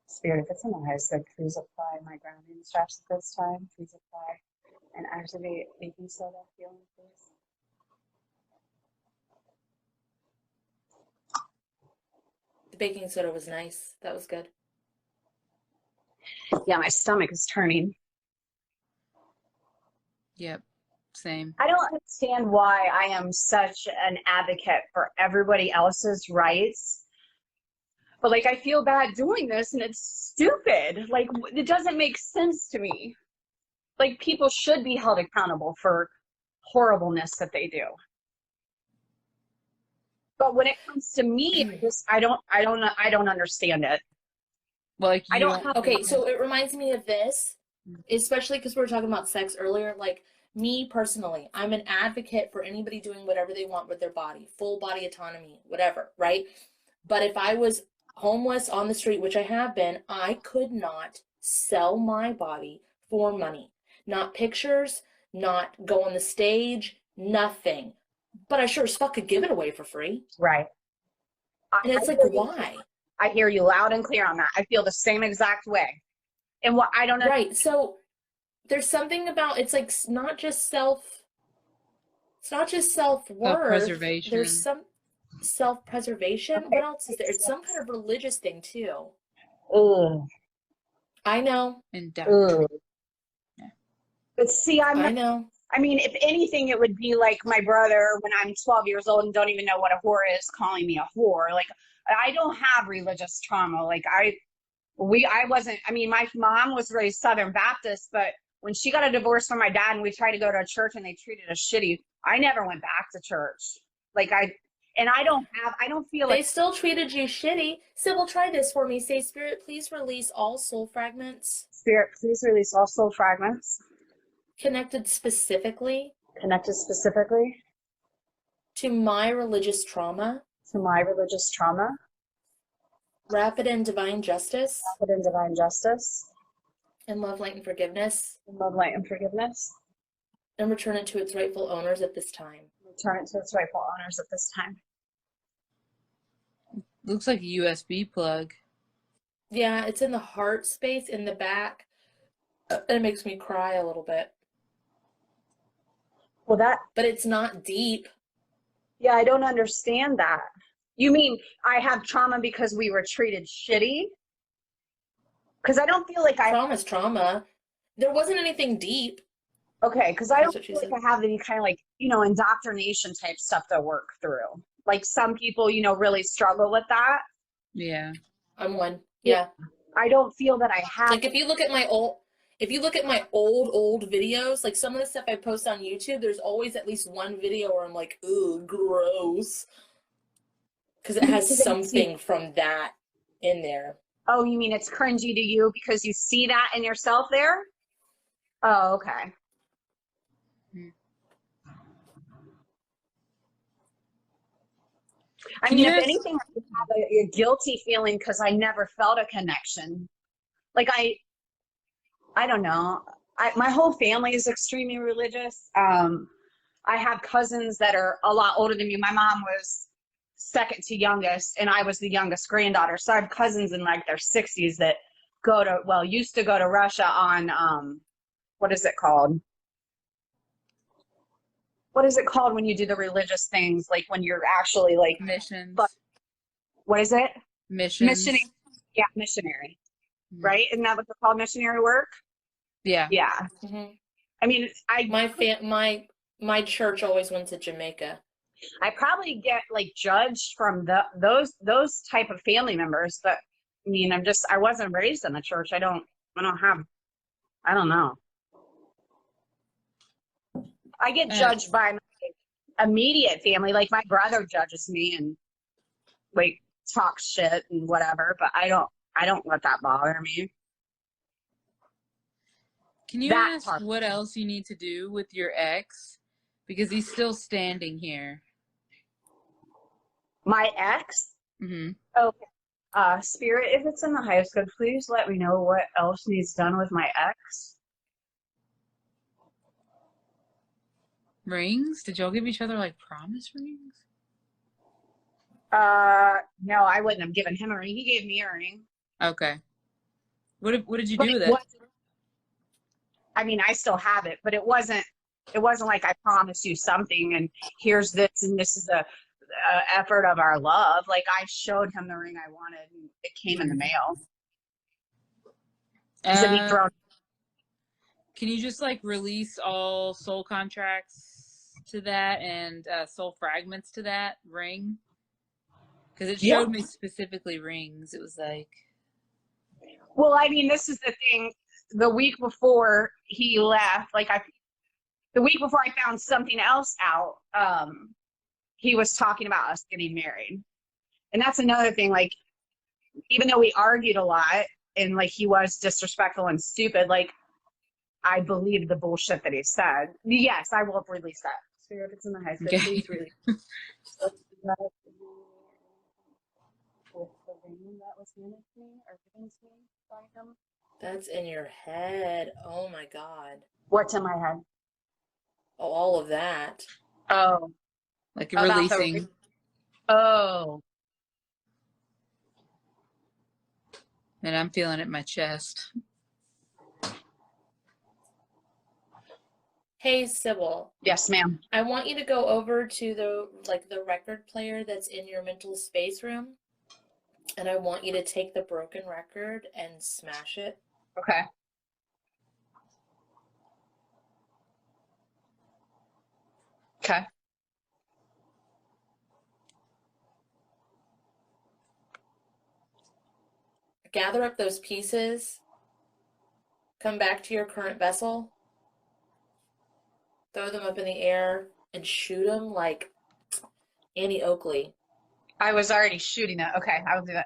Spirit, if it's in the highest good, please apply my grounding straps at this time. Please apply and activate baking soda healing, please. The baking soda was nice. That was good. Yeah, my stomach is turning. Yep. Same. I don't understand why I am such an advocate for everybody else's rights. But like, I feel bad doing this and it's stupid. Like, it doesn't make sense to me. Like, people should be held accountable for horribleness that they do. But when it comes to me, I don't understand it. Well, like I you don't have. Okay, so it reminds me of this, especially because we were talking about sex earlier. Like, me personally, I'm an advocate for anybody doing whatever they want with their body, full body autonomy, whatever, right? But if I was homeless on the street, which I have been, I could not sell my body for money. Not pictures, not go on the stage, nothing. But I sure as fuck could give it away for free. Right. And it's like, why? I hear you loud and clear on that. I feel the same exact way. And what I don't know. Right. So there's something about, it's like not just self-worth. Self-preservation. There's some self-preservation. What else is there? It's some kind of religious thing too. Ugh. I know. And Ugh. But see, I know. I mean, if anything, it would be like my brother when I'm 12 years old and don't even know what a whore is, calling me a whore. Like, I don't have religious trauma. Like, I wasn't, I mean, my mom was raised Southern Baptist, but when she got a divorce from my dad and we tried to go to a church and they treated us shitty, I never went back to church. Like, I don't feel like. They still treated you shitty. Sybil, try this for me. Say, Spirit, please release all soul fragments. Spirit, please release all soul fragments. Connected specifically to my religious trauma. Rapid and divine justice. And love, light, and forgiveness. And return it to its rightful owners at this time. looks like a USB plug. Yeah, it's in the heart space in the back. And it makes me cry a little bit. Well, but it's not deep. Yeah, I don't understand that. You mean I have trauma because we were treated shitty? Because I don't feel like Trauma's trauma. There wasn't anything deep. Okay, because I don't feel like I have any kind of like, indoctrination type stuff to work through. Like some people, really struggle with that. Yeah. I'm one. Yeah. I don't feel that I have. Like if you look at my old videos, like some of the stuff I post on YouTube, there's always at least one video where I'm like, ooh, gross. Because it has something from that in there. Oh, you mean it's cringy to you because you see that in yourself there? Oh, okay. I mean, if anything, I would have a guilty feeling because I never felt a connection. Like I don't know. My whole family is extremely religious. I have cousins that are a lot older than me. My mom was second to youngest, and I was the youngest granddaughter. So I have cousins in like their 60s that used to go to Russia on, what is it called? What is it called when you do the religious things? Like when you're actually like missions. What is it? Missions. Missionary. Yeah, missionary. Mm-hmm. Right? Isn't that what they're called? Missionary work? Yeah. Yeah. Mm-hmm. I mean, my church always went to Jamaica. I probably get like judged from those type of family members, but I mean, I wasn't raised in the church. I don't know. I get judged by my immediate family. Like my brother judges me and like talks shit and whatever, but I don't let that bother me. Can you ask what else you need to do with your ex? Because he's still standing here. My ex? Mm-hmm. Okay. Spirit, if it's in the highest good, please let me know what else needs done with my ex. Rings? Did y'all give each other like promise rings? No, I wouldn't have given him a ring. He gave me a ring. Okay. What did you do with it? I mean, I still have it, but it wasn't like I promised you something and here's this and this is a effort of our love. Like I showed him the ring I wanted and it came in the mail. Can you just like release all soul contracts to that and soul fragments to that ring? Because it showed me specifically rings. It was like, Well, I mean, this is the thing. The week before he left, the week before I found something else out, he was talking about us getting married. And that's another thing, like, even though we argued a lot and like he was disrespectful and stupid, like, I believe the bullshit that he said. Yes, I will release that. So if it's in the high school, please release it. With the ring that was given to me or given to me by him. That's in your head. Oh my God. What's in my head? Oh, all of that. Oh. like releasing. Oh. And I'm feeling it in my chest. Hey, Sybil. Yes, ma'am. I want you to go over to the record player that's in your mental space room. And I want you to take the broken record and smash it. Okay. Okay. Gather up those pieces. Come back to your current vessel. Throw them up in the air and shoot them like Annie Oakley. I was already shooting it. Okay, I will do that.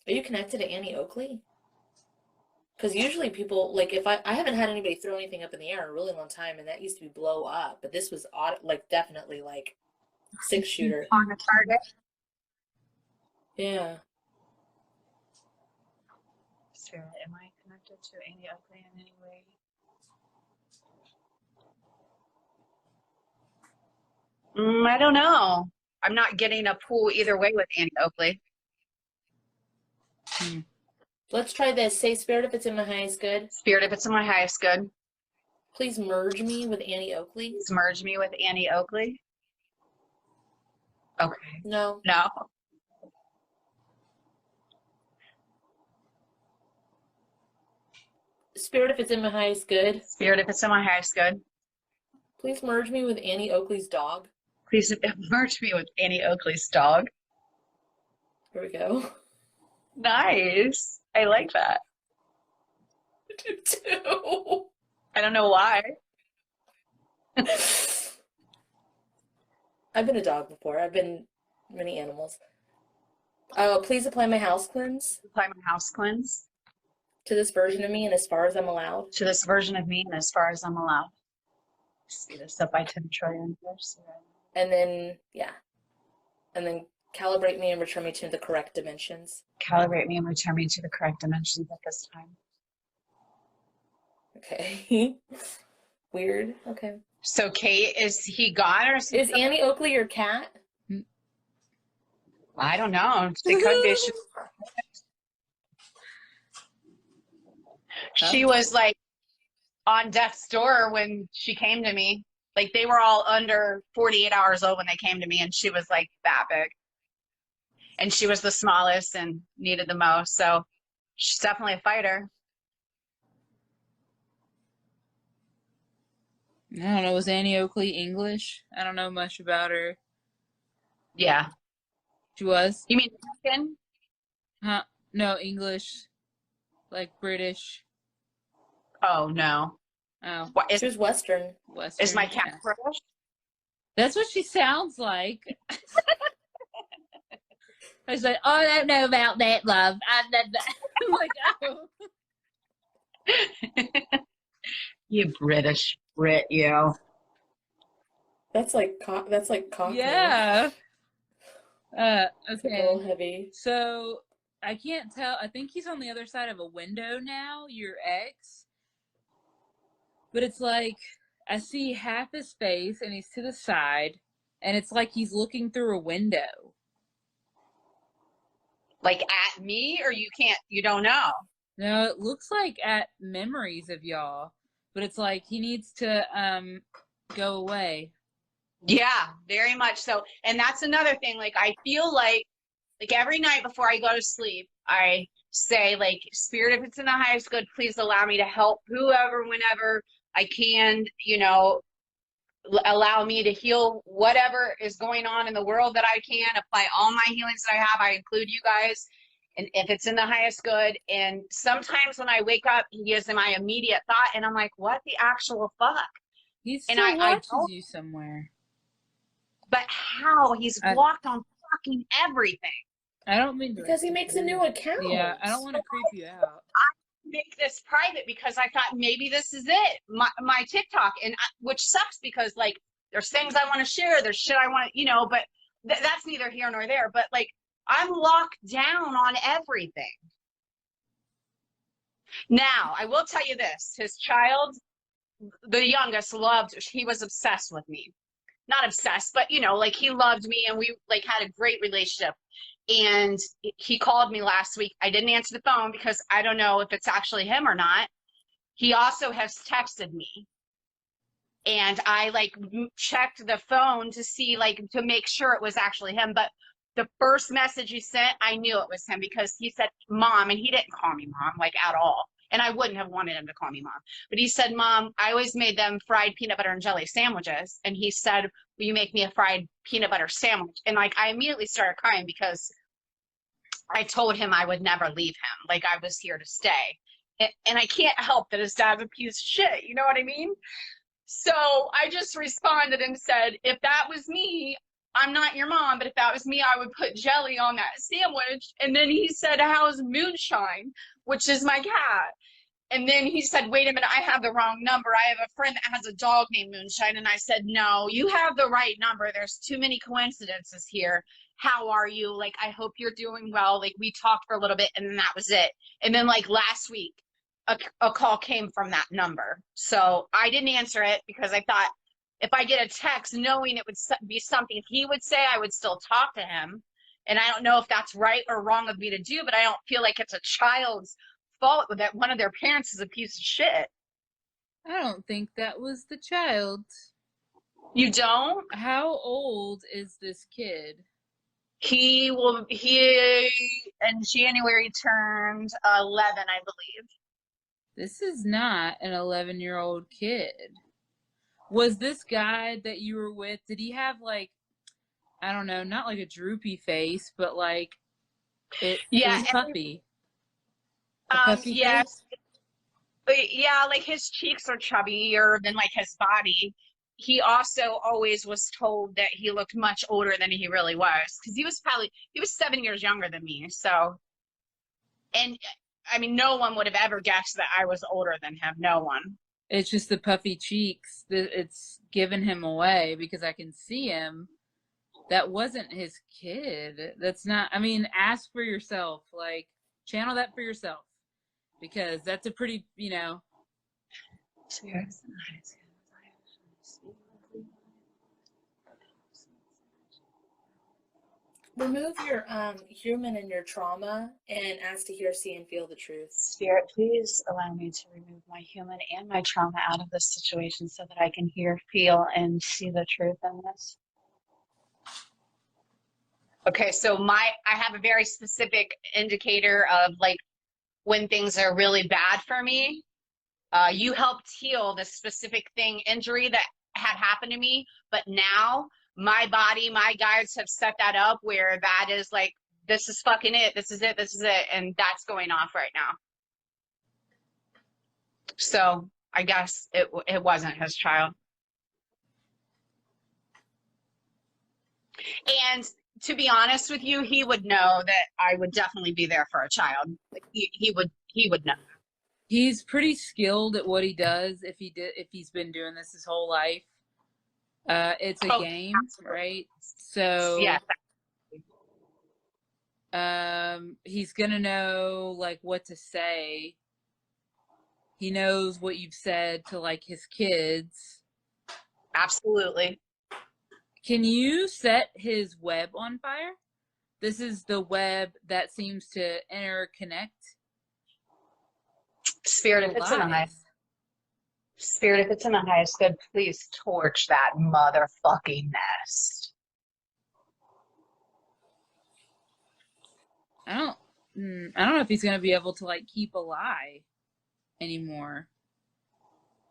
Are you connected to Annie Oakley? Because usually people, like, if I haven't had anybody throw anything up in the air in a really long time, and that used to be blow up, but this was like definitely like 6-shooter. On the target. Yeah. Spirit, am I connected to Annie Oakley in any way? I don't know. I'm not getting a pull either way with Annie Oakley. Let's try this. Say, Spirit, if it's in my highest good. Spirit, if it's in my highest good. Please merge me with Annie Oakley. Please merge me with Annie Oakley. Okay. No. No. Spirit, if it's in my highest good. Spirit, if it's in my highest good. Please merge me with Annie Oakley's dog. Please merge me with Annie Oakley's dog. Here we go. Nice. I like that. I do too. I don't know why. I've been a dog before. I've been many animals. Please apply my house cleanse Apply my house cleanse to this version of me and as far as I'm allowed. to this version of me and as far as I'm allowed. Speed this up by 10 trillion first. And then, yeah. And then calibrate me and return me to the correct dimensions. Calibrate me and return me to the correct dimensions at this time. Okay. Weird. Okay. So, Kate, is he gone or Is Annie Oakley your cat? I don't know. They could be. She was like on death's door when she came to me. Like they were all under 48 hours old when they came to me, and she was like that big. And she was the smallest and needed the most. So she's definitely a fighter. I don't know. Was Annie Oakley English? I don't know much about her. Yeah. She was? You mean American? Huh? No, English. Like British. Oh, no. Oh. What, She was Western. Western. is my cat Yeah. British? That's what she sounds like. I was like, oh, I don't know about that, love. I'm like, oh. You British Brit, you. That's like Cockney. Yeah. A Okay. little heavy. So I can't tell. I think he's on the other side of a window now, your ex. But it's like I see half his face and he's to the side, and it's like he's looking through a window. Like at me, or you don't know? No, it looks like at memories of y'all, but it's like he needs to go away. Yeah, very much so. And that's another thing. Like, I feel like Like every night before I go to sleep, I say, like, Spirit, if it's in the highest good, please allow me to help whoever, whenever I can, you know, allow me to heal whatever is going on in the world that I can, apply all my healings that I have. I include you guys. And if it's in the highest good. And sometimes when I wake up, he is in my immediate thought, and I'm like, what the actual fuck? He And still I watches don't, you somewhere. but how? He's blocked on fucking everything. I don't mean to, Because he makes a new account. Yeah, I don't want to creep you out. Make this private because I thought maybe this is it, my TikTok, and which sucks because like there's things I want to share, there's shit I want to, you know, but that's neither here nor there. But like I'm locked down on everything. Now I will tell you this: his child, the youngest, he was obsessed with me. Not obsessed, but you know, like he loved me, and we like had a great relationship. And he called me last week. I didn't answer the phone because I don't know if it's actually him or not. He also has texted me, and I like checked the phone to see, like, to make sure it was actually him. But the first message he sent, I knew it was him because he said, Mom, and he didn't call me Mom, like, at all. And I wouldn't have wanted him to call me Mom. But he said, Mom, I always made them fried peanut butter and jelly sandwiches. And he said, will you make me a fried peanut butter sandwich? And like, I immediately started crying because I told him I would never leave him. Like I was here to stay. And I can't help that his dad's a piece of shit. You know what I mean? So I just responded and said, if that was me, I'm not your mom, but if that was me, I would put jelly on that sandwich. And then he said, how's Moonshine, which is my cat? And then he said, wait a minute, I have the wrong number. I have a friend that has a dog named Moonshine. And I said, no, you have the right number. There's too many coincidences here. How are you? Like, I hope you're doing well. Like, we talked for a little bit, and then that was it. And then, like, last week, a call came from that number. So I didn't answer it because I thought if I get a text knowing it would be something he would say, I would still talk to him. And I don't know if that's right or wrong of me to do, but I don't feel like it's a child's fault that one of their parents is a piece of shit. I don't think that was the child. You don't? How old is this kid? He in January turned 11, I believe. This is not an 11-year-old kid. Was this guy that you were with, did he have like, I don't know, not like a droopy face, but like it was puffy? Yes. Yeah, like his cheeks are chubbier than like his body. He also always was told that he looked much older than he really was because he was 7 years younger than me. So, and I mean, no one would have ever guessed that I was older than him. No one. It's just the puffy cheeks that it's given him away because I can see him. That wasn't his kid. That's not, I mean, ask for yourself, like channel that for yourself because that's a pretty, you know. Remove your human and your trauma and ask to hear, see, and feel the truth. Spirit, please allow me to remove my human and my trauma out of this situation so that I can hear, feel, and see the truth in this. Okay, so I have a very specific indicator of like when things are really bad for me. You helped heal this specific injury that had happened to me, but now my body, my guides have set that up where that is like, this is fucking it, this is it, and that's going off right now. So I guess it wasn't his child. And to be honest with you, he would know that I would definitely be there for a child. Like he would know. He's pretty skilled at what he does if he's been doing this his whole life. It's a game, absolutely. Right? So yeah. He's gonna know like what to say. He knows what you've said to like his kids. Absolutely. Can you set his web on fire? This is the web that seems to interconnect. Spirit, if it's in the highest. Spirit, if it's in the highest good, please torch that motherfucking nest. I don't know if he's gonna be able to like keep a lie anymore,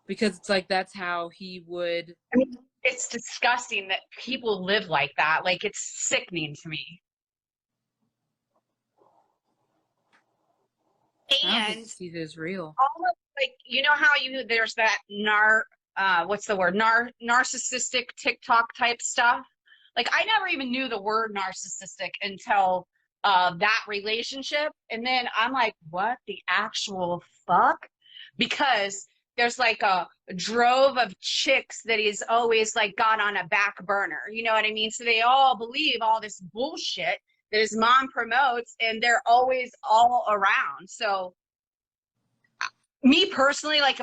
because it's like that's how he would. I mean, it's disgusting that people live like that. Like, it's sickening to me. I don't think And this is real. all of, like, you know how there's that what's the word, narcissistic TikTok type stuff. Like, I never even knew the word narcissistic until that relationship, and then I'm like, what the actual fuck? Because there's like a drove of chicks that he's always like got on a back burner. You know what I mean? So they all believe all this bullshit that his mom promotes, and they're always all around. So me personally, like,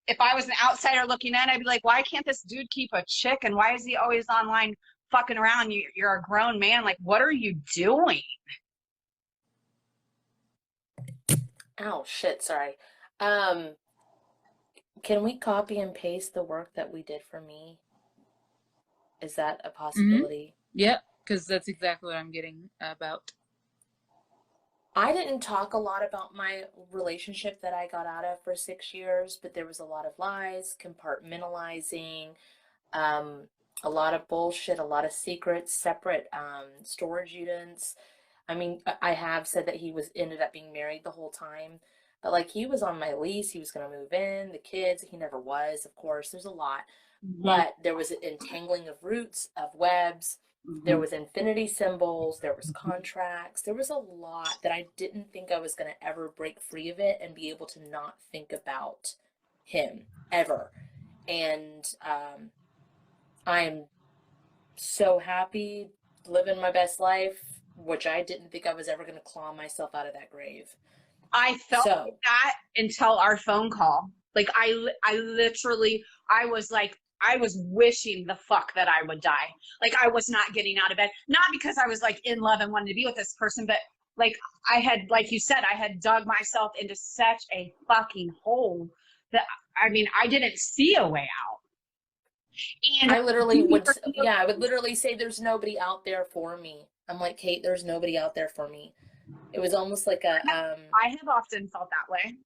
if I was an outsider looking in, I'd be like, why can't this dude keep a chick? And why is he always online fucking around? You're a grown man. Like, what are you doing? Oh, shit, sorry. Can we copy and paste the work that we did for me? Is that a possibility? Yep, because that's exactly what I'm getting about. I didn't talk a lot about my relationship that I got out of for 6 years, but there was a lot of lies, compartmentalizing, a lot of bullshit, a lot of secrets, separate storage units. I mean, I have said that he ended up being married the whole time, but like he was on my lease, he was going to move in, the kids, he never was, of course. There's a lot, but there was an entangling of roots, of webs. There was infinity symbols, there was contracts, there was a lot that I didn't think I was going to ever break free of it and be able to not think about him ever. And I'm so happy living my best life, which I didn't think I was ever going to claw myself out of that grave. I felt like that until our phone call. Like, I literally, I was like, I was wishing the fuck that I would die. Like, I was not getting out of bed. Not because I was like in love and wanted to be with this person, but like I had, like you said, I had dug myself into such a fucking hole that, I mean, I didn't see a way out. And I literally would, yeah, I would literally say there's nobody out there for me. I'm like, Kate, there's nobody out there for me. It was almost like a, I have often felt that way.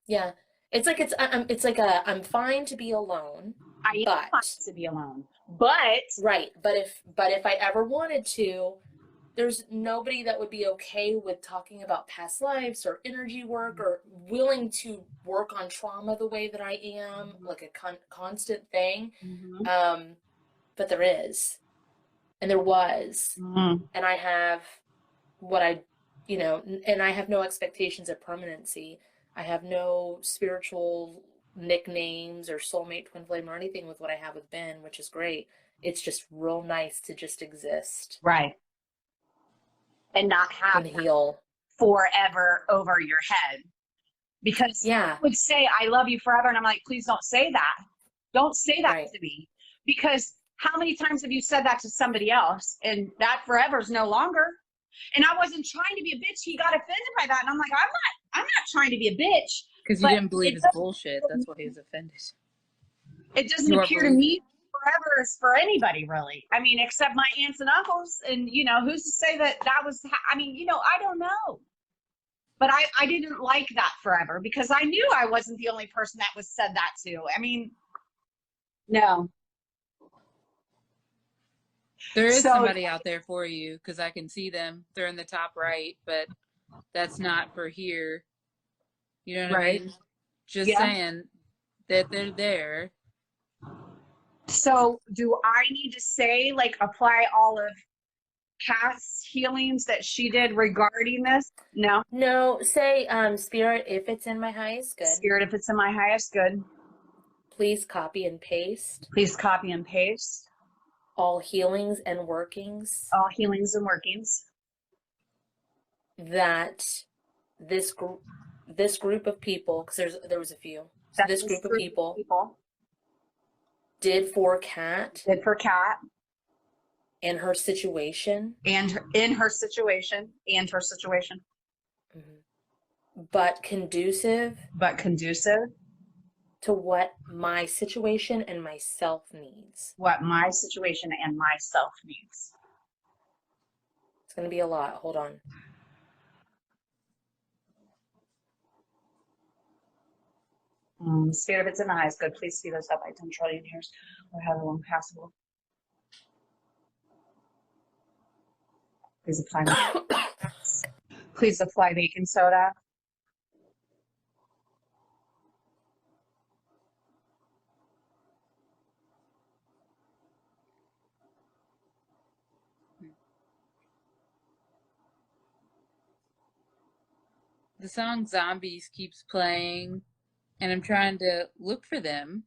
yeah. It's like I'm fine to be alone. I am fine to be alone. But right, but if I ever wanted to, there's nobody that would be okay with talking about past lives or energy work or willing to work on trauma the way that I am, like a constant thing. But there is, and there was, and I have what and I have no expectations of permanency. I have no spiritual nicknames or soulmate, twin flame, or anything with what I have with Ben, which is great. It's just real nice to just exist. Right. And not have and heal forever over your head. Because I would say, I love you forever. And I'm like, please don't say that. Don't say that to me. Because how many times have you said that to somebody else? And that forever is no longer. And I wasn't trying to be a bitch. He got offended by that. And I'm like, I'm not trying to be a bitch. Because you didn't believe his bullshit. That's why he was offended. It doesn't appear to me forever is for anybody, really. I mean, except my aunts and uncles. And, who's to say that was, I mean, I don't know. But I didn't like that forever because I knew I wasn't the only person that was said that to. I mean, no. There is somebody out there for you because I can see them. They're in the top right, but that's not for here. You know what I mean? Just saying that they're there. So do I need to say, like, apply all of Kat's healings that she did regarding this? No. No, say, Spirit, if it's in my highest good. Spirit, if it's in my highest good. Please copy and paste. Please copy and paste. All healings and workings. All healings and workings. That this group of people, because there was a few. So this group of people did for Kat. Did for Kat. And her situation. And in her situation. And her situation. But conducive. To what my situation and myself needs. What my situation and myself needs. It's going to be a lot. Hold on. Spirit of it's in the highest good. Please speed us up by 10 trillion years or however long possible. Please apply. Please apply baking soda. The song Zombies keeps playing, and I'm trying to look for them,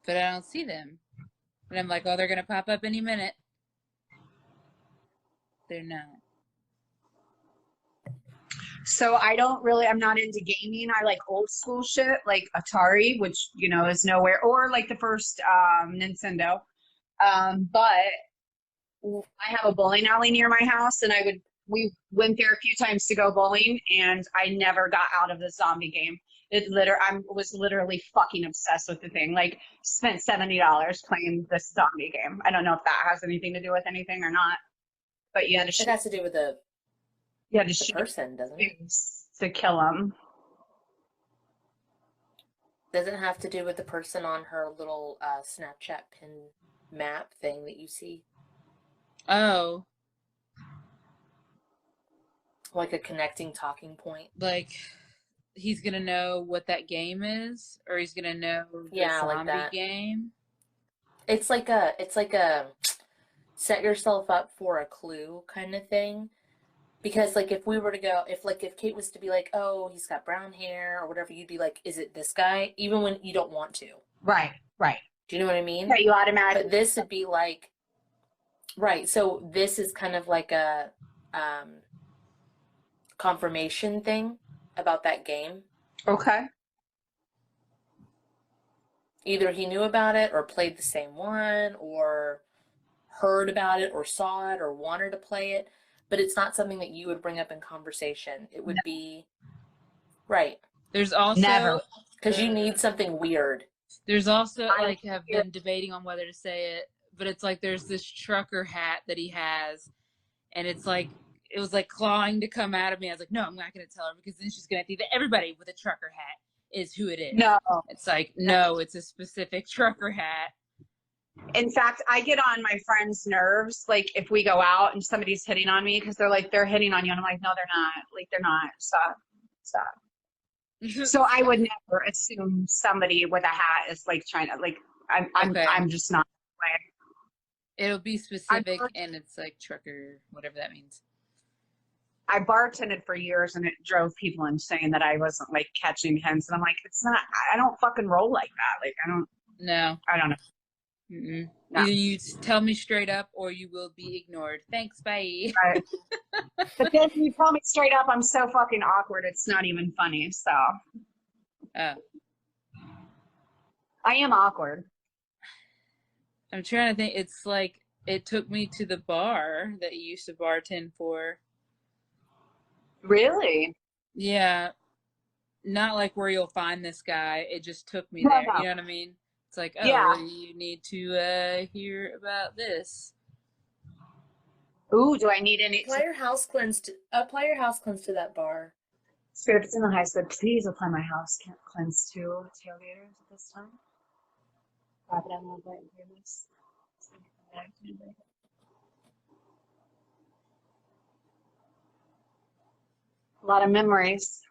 but I don't see them. And I'm like, oh, they're going to pop up any minute. They're not. So I'm not into gaming. I like old school shit, like Atari, which, you know, is nowhere, or like the first Nintendo. But I have a bowling alley near my house, and we went there a few times to go bowling, and I never got out of the zombie game. I was literally fucking obsessed with the thing. Like, spent $70 playing this zombie game. I don't know if that has anything to do with anything or not, but you had to It has to do with the shoot person, doesn't it? to kill them. Does it have to do with the person on her little Snapchat pin map thing that you see? Oh. Like a connecting talking point? Like, he's going to know what that game is? Or he's going to know the zombie like that. game? It's like a set yourself up for a clue kind of thing. Because, like, if Kate was to be like, oh, he's got brown hair or whatever, you'd be like, is it this guy? Even when you don't want to. Right. Do you know what I mean? Yeah, you automatically. But this would be like, right, so this is kind of like a confirmation thing about that game. Okay. Either he knew about it or played the same one or heard about it or saw it or wanted to play it. But it's not something that you would bring up in conversation. It would be, right. There's also... Never. Because you need something weird. There's also, like, have been debating on whether to say it, but it's like there's this trucker hat that he has, and it's like, it was like clawing to come out of me. I was like, no, I'm not going to tell her, because then she's going to think that everybody with a trucker hat is who it is. No. It's like, no, it's a specific trucker hat. In fact, I get on my friends' nerves, like, if we go out and somebody's hitting on me, because they're like, they're hitting on you. And I'm like, no, they're not. Like, they're not. Stop. So I would never assume somebody with a hat is, like, trying to, like, I'm just not. Like, it'll be specific, and it's like trucker, whatever that means. I bartended for years, and it drove people insane that I wasn't, like, catching hints. And I'm like, it's not, I don't fucking roll like that. Like, I don't know. Mm-mm. No. Either you tell me straight up, or you will be ignored. Thanks, bye. Right. But then you tell me straight up, I'm so fucking awkward, it's not even funny, so. Oh. I am awkward. I'm trying to think. It's like, it took me to the bar that you used to bartend for. Really? Yeah. Not like where you'll find this guy. It just took me there. No. You know what I mean? It's like, oh, yeah. You need to hear about this. Ooh, do I need any? Apply your house cleanse to that bar. Spirit, it's in the high school. Please apply my house cleanse to tailgaters at this time. Wrap it out a little bit and do this. A lot of memories.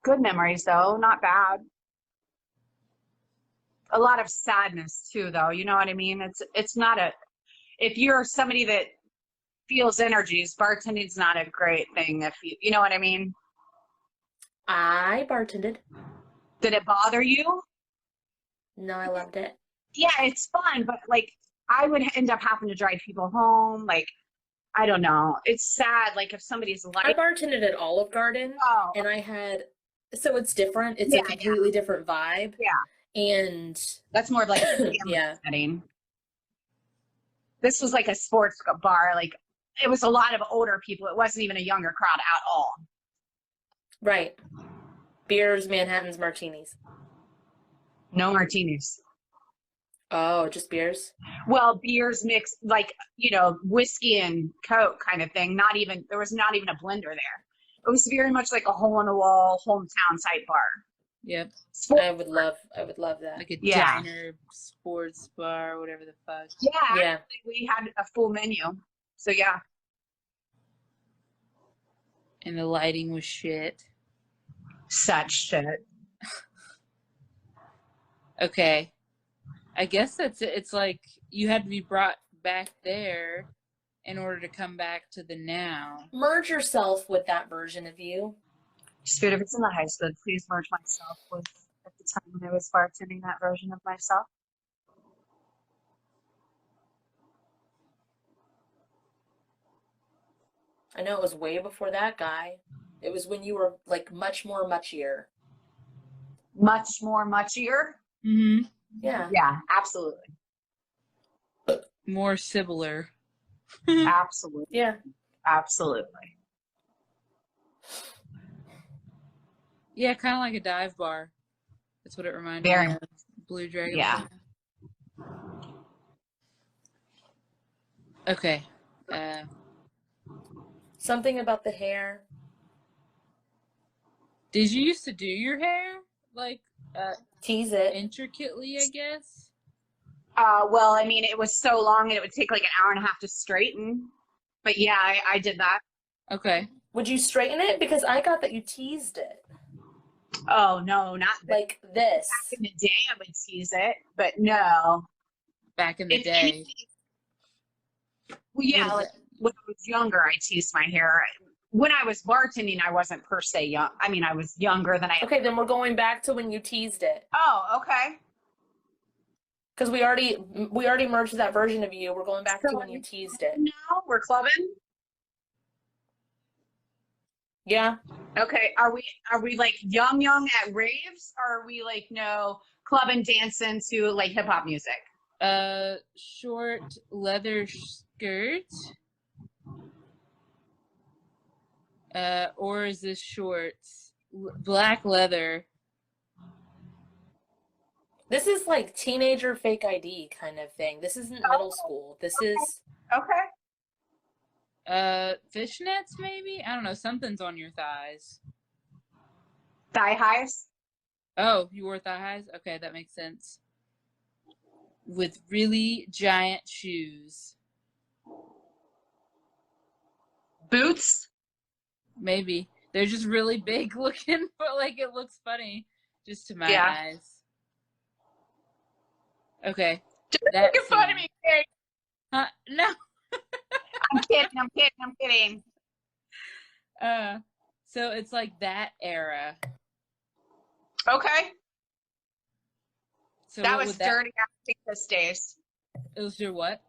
Good memories, though. Not bad. A lot of sadness, too, though. You know what I mean? It's not a... If you're somebody that feels energies, bartending's not a great thing. If you know what I mean? I bartended. Did it bother you? No, I loved it. Yeah, it's fun, but, like, I would end up having to drive people home. Like, I don't know. It's sad. Like, if somebody's like... I bartended at Olive Garden, and I had... So it's different. It's a completely different vibe. Yeah. And... That's more of like a family setting. This was like a sports bar. Like, it was a lot of older people. It wasn't even a younger crowd at all. Right. Beers, Manhattans, martinis. No martinis. Oh, just beers? Well, beers mixed, like, you know, whiskey and Coke kind of thing. There was not even a blender there. It was very much like a hole-in-the-wall, hometown type bar. Yep. Sport. I would love that. Like a Yeah. diner, sports bar, whatever the fuck. Yeah, Yeah. actually, we had a full menu. So yeah. And the lighting was shit. Such shit. Okay. I guess that's it. It's like you had to be brought back there in order to come back to the now. Merge yourself with that version of you. Spirit, if it's in the high school, please merge myself with at the time when I was bartending that version of myself. I know it was way before that guy. It was when you were like much more muchier. Much more muchier. Mm-hmm. Yeah. Yeah, absolutely. More sibler. Absolutely. Yeah. Absolutely. Yeah, kind of like a dive bar. That's what it reminded Very. me of. Blue Dragon. Yeah. Okay. Something about the hair. Did you used to do your hair like Tease it. intricately? I guess. Well, I mean, it was so long and it would take like an hour and a half to straighten. But yeah, I did that. Okay. Would you straighten it? Because I got that you teased it. Oh no, not this. Like this. Back in the day, I would tease it, but no. Back in the If day. anything, well, yeah, What is like it? when I was younger, I teased my hair. When I was bartending, I wasn't per se young. I mean, I was younger than I. Okay, then we're going back to when you teased it. Oh, okay. Because we already merged that version of you. We're going back to when you teased it. Now we're clubbing. Yeah. Okay, are we like young at raves, or are we like no clubbing dancing to like hip hop music? Short leather skirt. Or is this shorts? Black leather. This is like teenager fake ID kind of thing. This isn't middle school. This is Okay. Fishnets maybe? I don't know. Something's on your thighs. Thigh highs. Oh, you wore thigh highs? Okay, that makes sense. With really giant shoes. Boots. Maybe. They're just really big looking, but like it looks funny just to my Yeah. eyes. Okay. Don't That make fun of me, Kate. No. I'm kidding. So it's like that era. Okay. So That what was would dirty ass campus days. It was your what?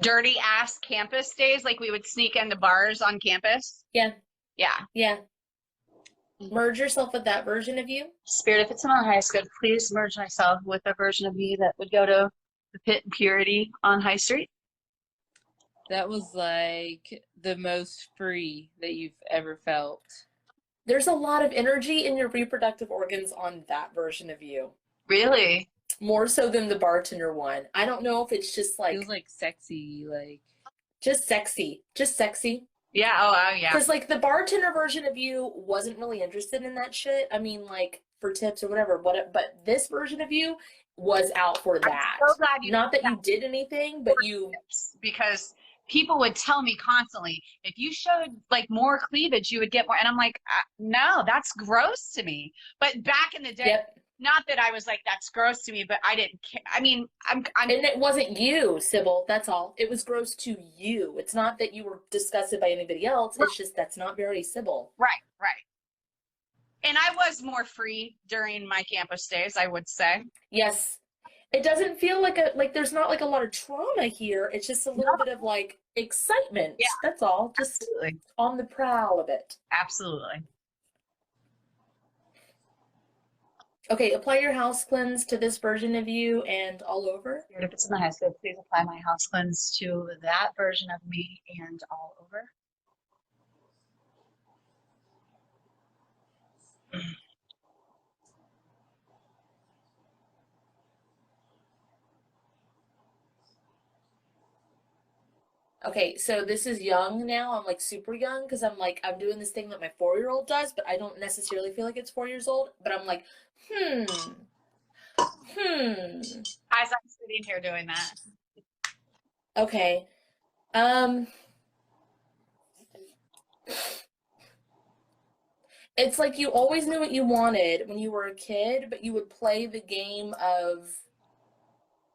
Dirty ass campus days, like we would sneak into bars on campus. yeah. Yeah. Merge yourself with that version of you. Spirit, if it's in the high school, please merge myself with a version of me that would go to the Pit and Purity on High Street. That was like the most free that you've ever felt. There's a lot of energy in your reproductive organs on that version of you. Really? More so than the bartender one. I don't know if it's just like Feels like sexy, like just sexy. Just sexy. Yeah. Oh, yeah. Because like the bartender version of you wasn't really interested in that shit. I mean, like for tips or whatever. But this version of you was out for that. I'm so glad you Not that you did anything, but you. because people would tell me constantly, if you showed like more cleavage, you would get more. And I'm like, no, that's gross to me. But back in the day, Yep. not that I was like, that's gross to me, but I didn't care. I mean, I'm And it wasn't you, Sybil. That's all. It was gross to you. It's not that you were disgusted by anybody else. It's just that's not very Sybil. right. And I was more free during my campus days, I would say. Yes. It doesn't feel like there's not like a lot of trauma here. It's just a little bit of like excitement. Yeah. That's all. Just Absolutely. on the prowl of it. Absolutely. Okay, apply your house cleanse to this version of you and all over. If it's in the high school, please apply my house cleanse to that version of me and all over. Okay, so this is young now. I'm like super young because I'm doing this thing that my 4-year-old does, but I don't necessarily feel like it's 4 years old. But I'm like, hmm, hmm. As I'm sitting here doing that. Okay. Um, it's like you always knew what you wanted when you were a kid, but you would play the game of,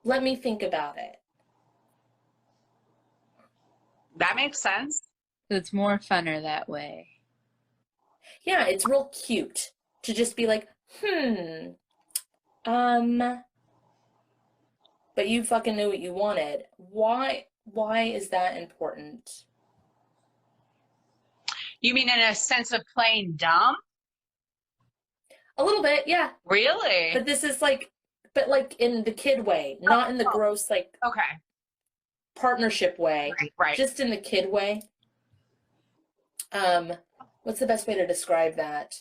let me think about it. That makes sense. It's more funner that way. Yeah, it's real cute to just be like, um, but you fucking knew what you wanted. Why is that important? You mean in a sense of playing dumb? A little bit, yeah. Really? But this is like, but like in the kid way, not in the gross, like, Okay. partnership way. Right. Just in the kid way. What's the best way to describe that?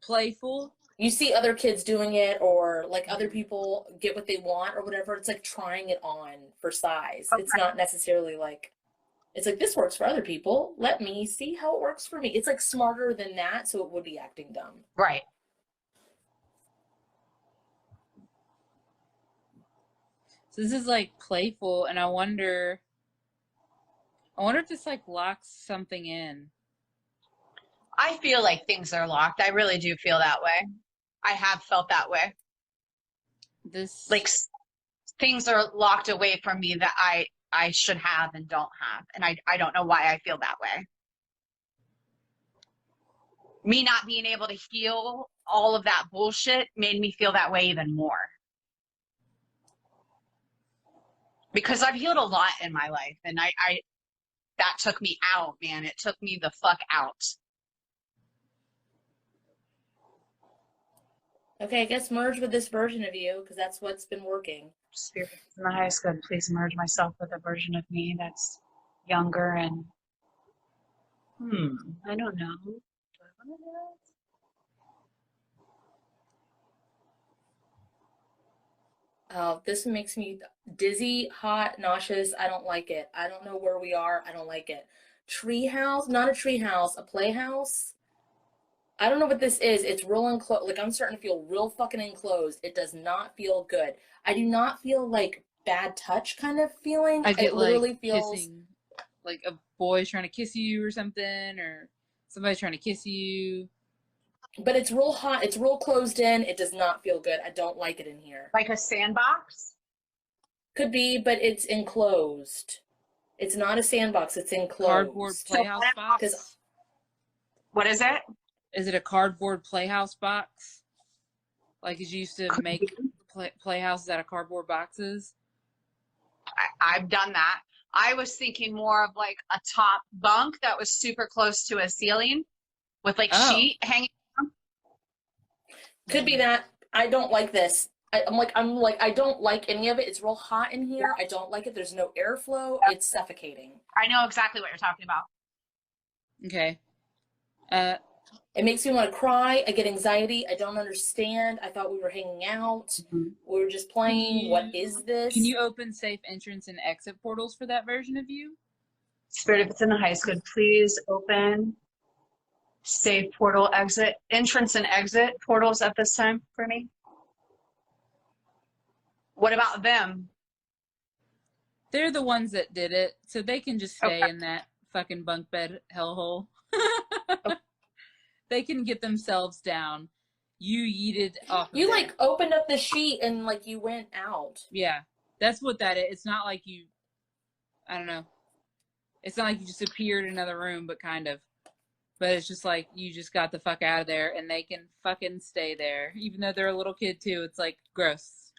Playful. You see other kids doing it, or like other people get what they want or whatever. It's like trying it on for size. Okay. It's not necessarily like, it's like, this works for other people. Let me see how it works for me. It's like smarter than that, so it would be acting dumb. Right. So this is like playful, and I wonder if this like locks something in. I feel like things are locked. I really do feel that way. I have felt that way. This Like things are locked away from me that I should have and don't have. And I don't know why I feel that way. Me not being able to heal all of that bullshit made me feel that way even more. Because I've healed a lot in my life, and I that took me out, man. It took me the fuck out. Okay, I guess merge with this version of you, because that's what's been working. Spirit in the highest good, please merge myself with a version of me that's younger and I don't know. Do I want to do that? Oh, this makes me dizzy, hot, nauseous. I don't like it. I don't know where we are. I don't like it. Treehouse, not a treehouse, a playhouse. I don't know what this is. It's real enclosed. Like, I'm starting to feel real fucking enclosed. It does not feel good. I do not feel like bad touch kind of feeling. I get It literally like feels kissing, like a boy's trying to kiss you or something, or somebody's trying to kiss you. but it's real hot. It's real closed in. It does not feel good. I don't like it in here. Like a sandbox? Could be, but it's enclosed. It's not a sandbox. It's enclosed. Cardboard playhouse box. What is it? Is it a cardboard playhouse box? Like as you used to make playhouses out of cardboard boxes? I've done that. I was thinking more of like a top bunk that was super close to a ceiling with like sheet hanging. Could be that. I don't like this. I'm like, I don't like any of it. It's real hot in here. I don't like it. There's no airflow. It's suffocating. I know exactly what you're talking about. Okay. It makes me want to cry. I get anxiety. I don't understand. I thought we were hanging out. We were just playing. What is this? Can you open safe entrance and exit portals for that version of you? Spirit, if it's in the highest good, please open safe portal exit, entrance and exit portals at this time for me. What about them? They're the ones that did it, so they can just stay in that fucking bunk bed hellhole. They can get themselves down. You yeeted off. You like opened up the sheet and like you went out. Yeah, that's what that is. It's not like you. I don't know. It's not like you just appeared in another room, but kind of. But it's just like you just got the fuck out of there, and they can fucking stay there, even though they're a little kid too. It's like gross.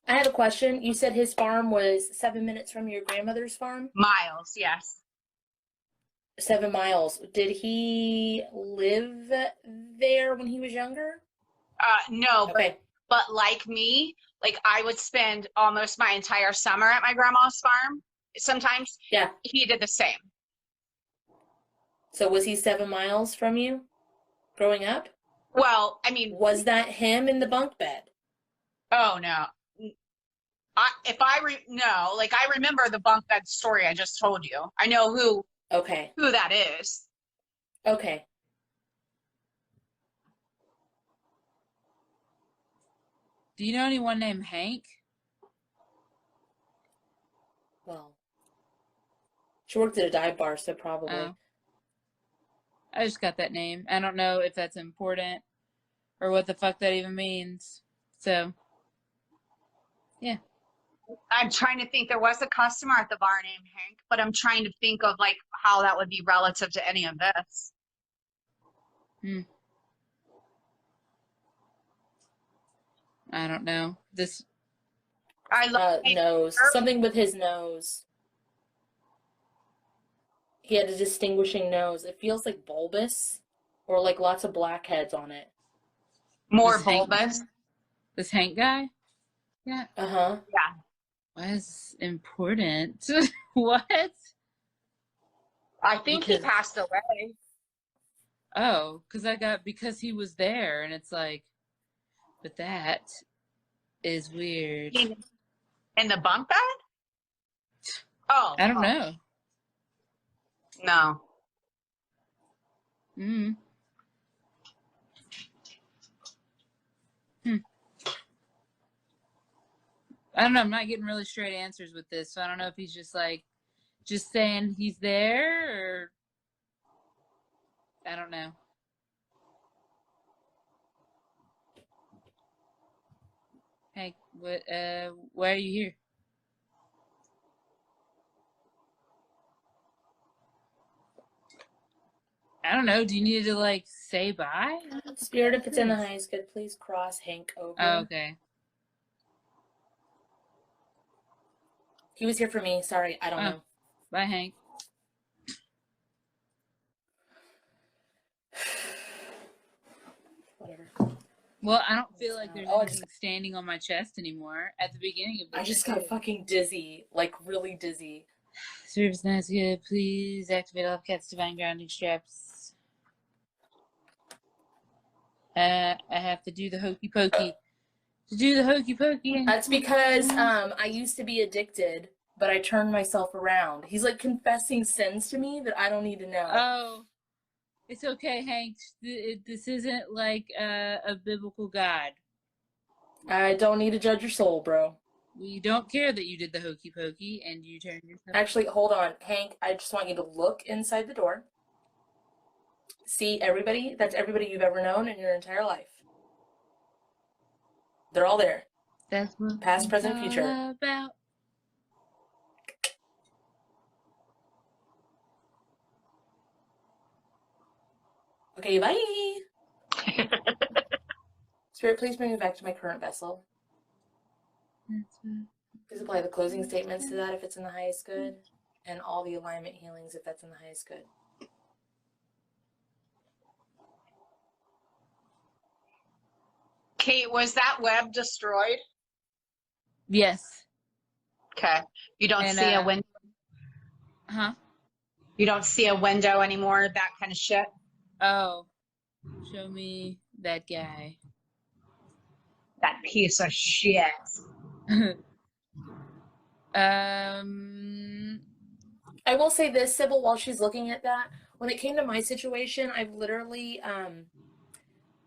I have a question. You said his farm was 7 minutes from your grandmother's farm? Miles, yes. 7 miles. Did he live there when he was younger? No, Okay. but like me, like I would spend almost my entire summer at my grandma's farm. Sometimes he did the same. So was he 7 miles from you growing up? Well, I mean, Was that him in the bunk bed? Oh no. No, like I remember the bunk bed story I just told you. I know Okay. who that is. Okay. Do you know anyone named Hank? Well, she worked at a dive bar, so probably. Oh, I just got that name. I don't know if that's important or what the fuck that even means. So, yeah. I'm trying to think. There was a customer at the bar named Hank, but I'm trying to think of like how that would be relative to any of this. I don't know. This I love Hank. Nose. Something with his nose. He had a distinguishing nose. It feels like bulbous or like lots of blackheads on it. More This Hank bulbous. guy? This Hank guy? Yeah. Uh-huh. Yeah. Why is this important? What? I think he Because- passed away. Oh, because he was there, and it's like, but that is weird. In the bunk bed? Oh. I don't know. No. Mm. I don't know. I'm not getting really straight answers with this, so I don't know if he's just like, just saying he's there, or I don't know. Hey, what? Why are you here? I don't know. Do you need to like say bye? Spirit, if it's in the highest good, please cross Hank over. Oh, okay. He was here for me. Sorry, I don't know. Bye, Hank. Whatever. Well, I don't feel like there's Oh, anything standing on my chest anymore. At the beginning of this, I just got fucking dizzy. Like, really dizzy. Service nice good. Please activate all cats divine grounding straps. I have to do the hokey pokey. To do the hokey pokey. That's because I used to be addicted, but I turned myself around. He's like confessing sins to me that I don't need to know. Oh, it's okay, Hank. This isn't like a biblical God. I don't need to judge your soul, bro. We don't care that you did the hokey pokey and you turned yourself. Actually, hold on. Hank, I just want you to look inside the door. See everybody? That's everybody you've ever known in your entire life. They're all there. That's what Past, it's present, all future. about. Okay, bye. Spirit, please bring me back to my current vessel. That's what... Please apply the closing statements to that if it's in the highest good, and all the alignment healings if that's in the highest good. Kate, was that web destroyed? Yes. Okay. You don't And, see a window. Huh? You don't see a window anymore. That kind of shit. Oh. Show me that guy. That piece of shit. I will say this, Sybil, while she's looking at that, when it came to my situation, I've literally,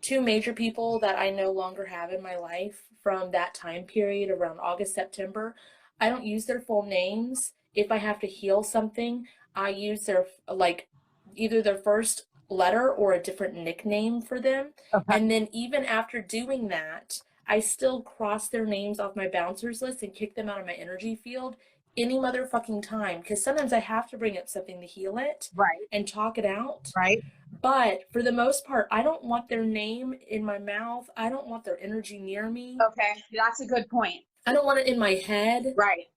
two major people that I no longer have in my life from that time period around August, September. I don't use their full names. If I have to heal something, I use their, like, either their first letter or a different nickname for them. Okay. And then even after doing that, I still cross their names off my bouncers list and kick them out of my energy field any motherfucking time. Because sometimes I have to bring up something to heal it. Right. And talk it out. Right. But for the most part, I don't want their name in my mouth. I don't want their energy near me. Okay. That's a good point. I don't want it in my head. Right.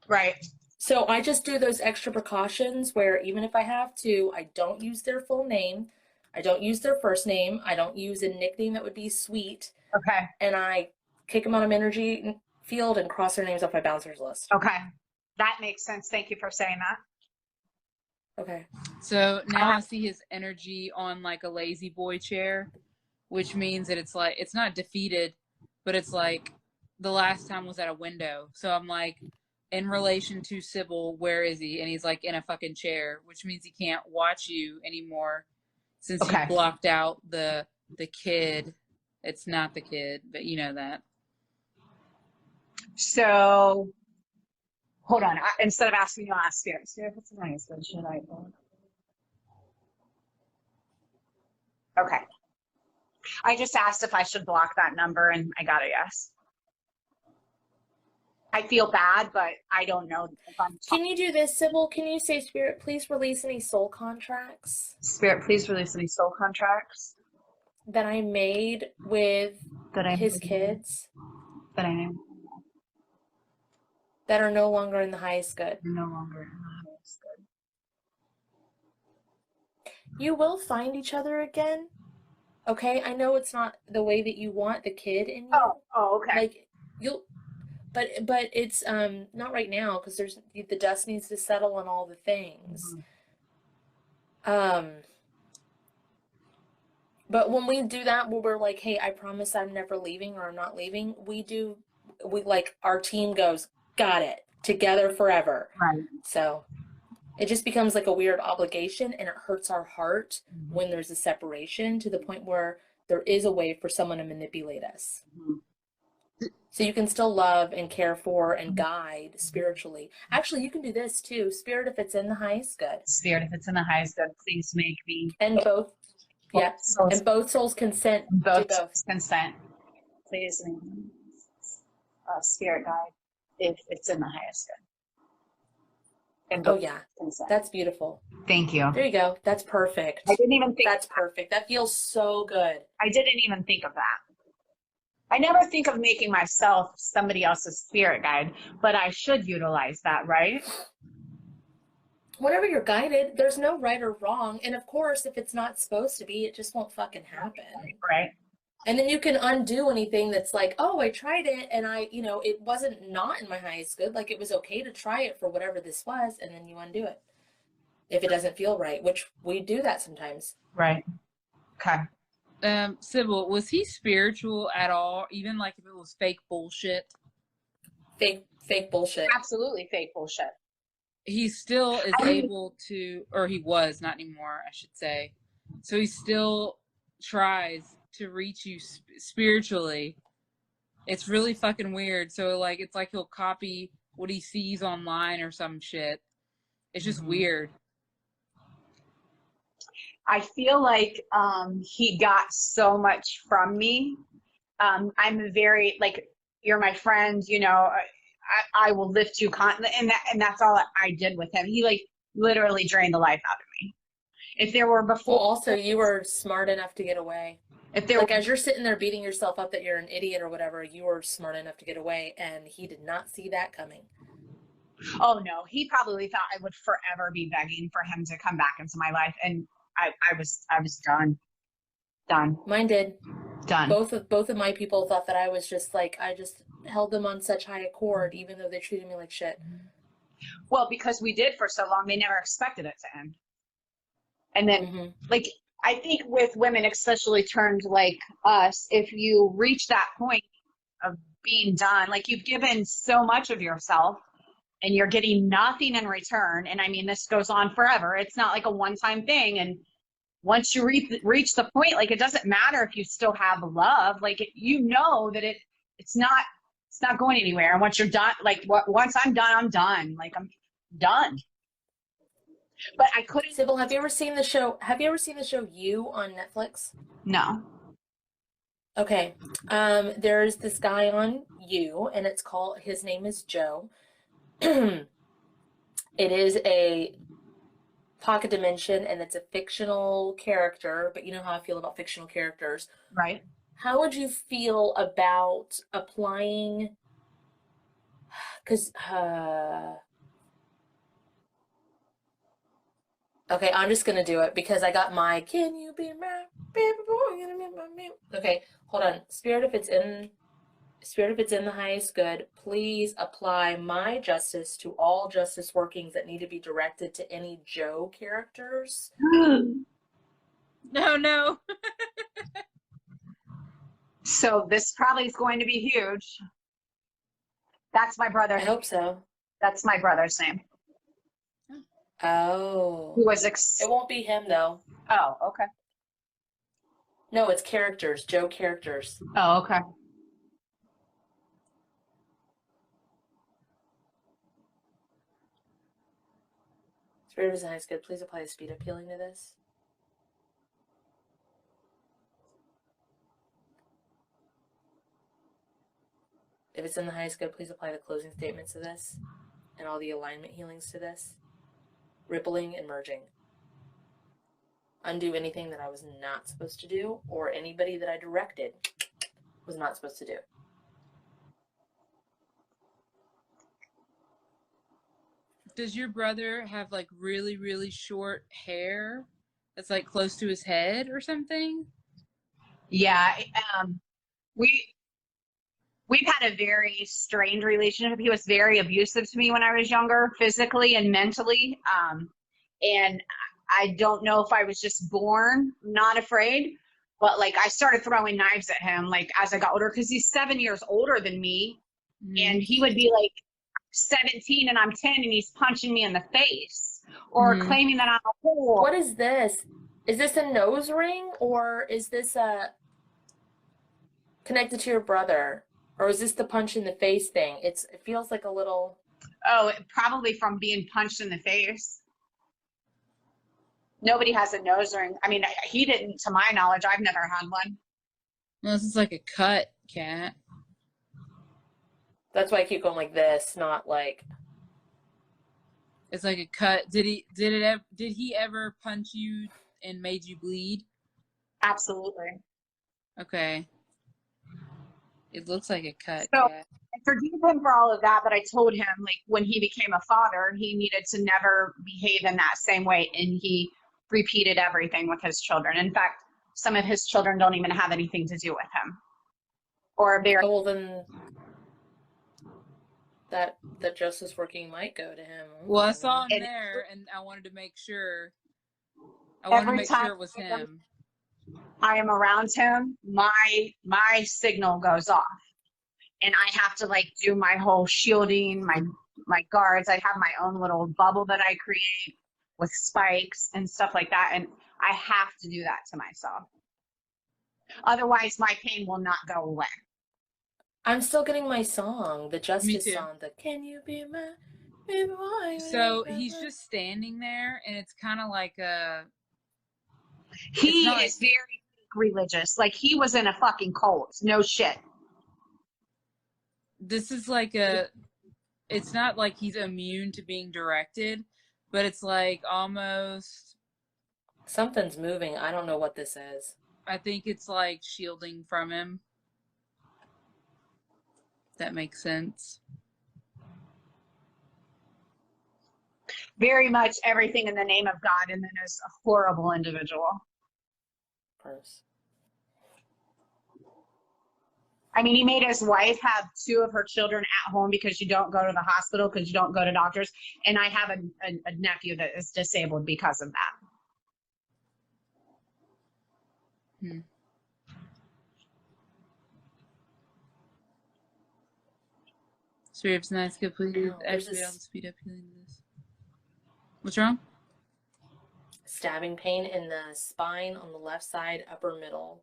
Right. So I just do those extra precautions where even if I have to, I don't use their full name. I don't use their first name. I don't use a nickname that would be sweet. Okay. And I kick them out of energy field and cross their names off my bouncers list. Okay. That makes sense. Thank you for saying that. Okay. So now I see his energy on like a lazy boy chair, which means that it's like, it's not defeated, but it's like the last time was at a window. So I'm like, in relation to Sybil, where is he? And he's like in a fucking chair, which means he can't watch you anymore since you Okay. blocked out the kid. It's not the kid, but you know that. So hold on. Instead of asking you, I'll ask Spirit. Spirit, what's the highest good? Should I? Okay. I just asked if I should block that number, and I got a yes. I feel bad, but I don't know if I'm. Can you do this, Sybil? Can you say, Spirit, please release any soul contracts Spirit, please release any soul contracts that I made with that I his kids that I am that are no longer in the highest good. no longer in the highest good. You will find each other again. Okay? I know it's not the way that you want the kid in you. Oh, okay. Like you'll but it's not right now because there's the dust needs to settle on all the things. But when we do that, where we're like, hey, I promise I'm never leaving or I'm not leaving, we like our team goes, got it, together forever. Right. So it just becomes like a weird obligation, and it hurts our heart when there's a separation to the point where there is a way for someone to manipulate us. So you can still love and care for and guide spiritually. Actually, you can do this too. Spirit, if it's in the highest good. Spirit, if it's in the highest good, please make me. And both, yeah, souls, and both souls consent to both both. consent. Please, Spirit guide, if it's in the highest good. And Oh both yeah, consent. that's beautiful. Thank you. There you go. That's perfect. I didn't even think. That's perfect. That feels so good. I didn't even think of that. I never think of making myself somebody else's spirit guide, but I should utilize that, right? Whenever you're guided, there's no right or wrong. And of course, if it's not supposed to be, it just won't fucking happen. Right. And then you can undo anything that's like, oh, I tried it and it wasn't not in my highest good. Like it was okay to try it for whatever this was. And then you undo it if it doesn't feel right, which we do that sometimes. Right. Okay. Sybil, was he spiritual at all? Even like if it was fake bullshit? Fake bullshit. Absolutely fake bullshit. He still is able to, or he was, not anymore, I should say. So he still tries to reach you spiritually. It's really fucking weird. So like, it's like he'll copy what he sees online or some shit. It's just weird. I feel like he got so much from me. I'm very, like, you're my friend, I will lift you and that's all I did with him. He like literally drained the life out of me. If there were before, Well, also you were smart enough to get away. If there as you're sitting there beating yourself up that you're an idiot or whatever, you were smart enough to get away, and he did not see that coming. Oh no, he probably thought I would forever be begging for him to come back into my life, and I was done. Mine did. Done. Both of my people thought that I was just like, I just held them on such high accord, even though they treated me like shit. Well, because we did for so long, they never expected it to end. And then, like, I think with women, especially turned like us, if you reach that point of being done, like you've given so much of yourself and you're getting nothing in return. And I mean, this goes on forever. It's not like a one-time thing. And once you reach the point, like, it doesn't matter if you still have love, like, that it's not going anywhere. And once you're done, like, once I'm done, I'm done. Like, I'm done. But I couldn't. Sybil, have you ever seen the show You on Netflix? No. Okay. There's this guy on You, and his name is Joe. It is a pocket dimension, and it's a fictional character, but you know how I feel about fictional characters. Right. How would you feel about applying, okay, I'm just gonna do it because I got my can you be my baby boy? Okay, hold on. Spirit, if it's in the highest good, please apply my justice to all justice workings that need to be directed to any Joe characters. No. So this probably is going to be huge. That's my brother. I hope so. That's my brother's name. Oh. Who was It won't be him, though. Oh, okay. No, it's characters. Joe characters. Oh, okay. Spirit design is good. Please apply the speed up healing to this. If it's in the highest good, please apply the closing statements to this and all the alignment healings to this. Rippling and merging. Undo anything that I was not supposed to do or anybody that I directed was not supposed to do. Does your brother have like really, really short hair that's like close to his head or something? Yeah. We've had a very strained relationship. He was very abusive to me when I was younger, physically and mentally. And I don't know if I was just born not afraid, but like I started throwing knives at him like as I got older because he's 7 years older than me. And he would be like 17 and I'm 10 and he's punching me in the face or claiming that I'm a whore. What is this? Is this a nose ring or is this connected to your brother? Or is this the punch in the face thing? It feels like a little... Oh, probably from being punched in the face. Nobody has a nose ring. I mean, he didn't, to my knowledge. I've never had one. No, this is like a cut, Kat. That's why I keep going like this, not like... It's like a cut. Did he ever punch you and made you bleed? Absolutely. Okay. It looks like a cut. So Kat. I forgive him for all of that, but I told him like when he became a father, he needed to never behave in that same way, and he repeated everything with his children. In fact, some of his children don't even have anything to do with him. Or they're well, then that justice working might go to him. Well, I saw him there, and I wanted to make sure. I wanted to make sure it was him. I am around him, my signal goes off, and I have to like do my whole shielding, my guards. I have my own little bubble that I create with spikes and stuff like that, and I have to do that to myself. Otherwise, my pain will not go away. I'm still getting my song, the Justice song, the Can You Be My Baby Boy? So he's just standing there, and it's kind of like a... He is very religious. Like, he was in a fucking cult. No shit. This is like a... It's not like he's immune to being directed, but it's like almost... Something's moving. I don't know what this is. I think it's like shielding from him. That makes sense. Very much everything in the name of God, and then is a horrible individual. Gross. I mean, he made his wife have 2 of her children at home because you don't go to the hospital, because you don't go to doctors. And I have a nephew that is disabled because of that. Spirit of nice, good, please. Actually, I'll speed up healing this. What's wrong? Stabbing pain in the spine on the left side, upper middle.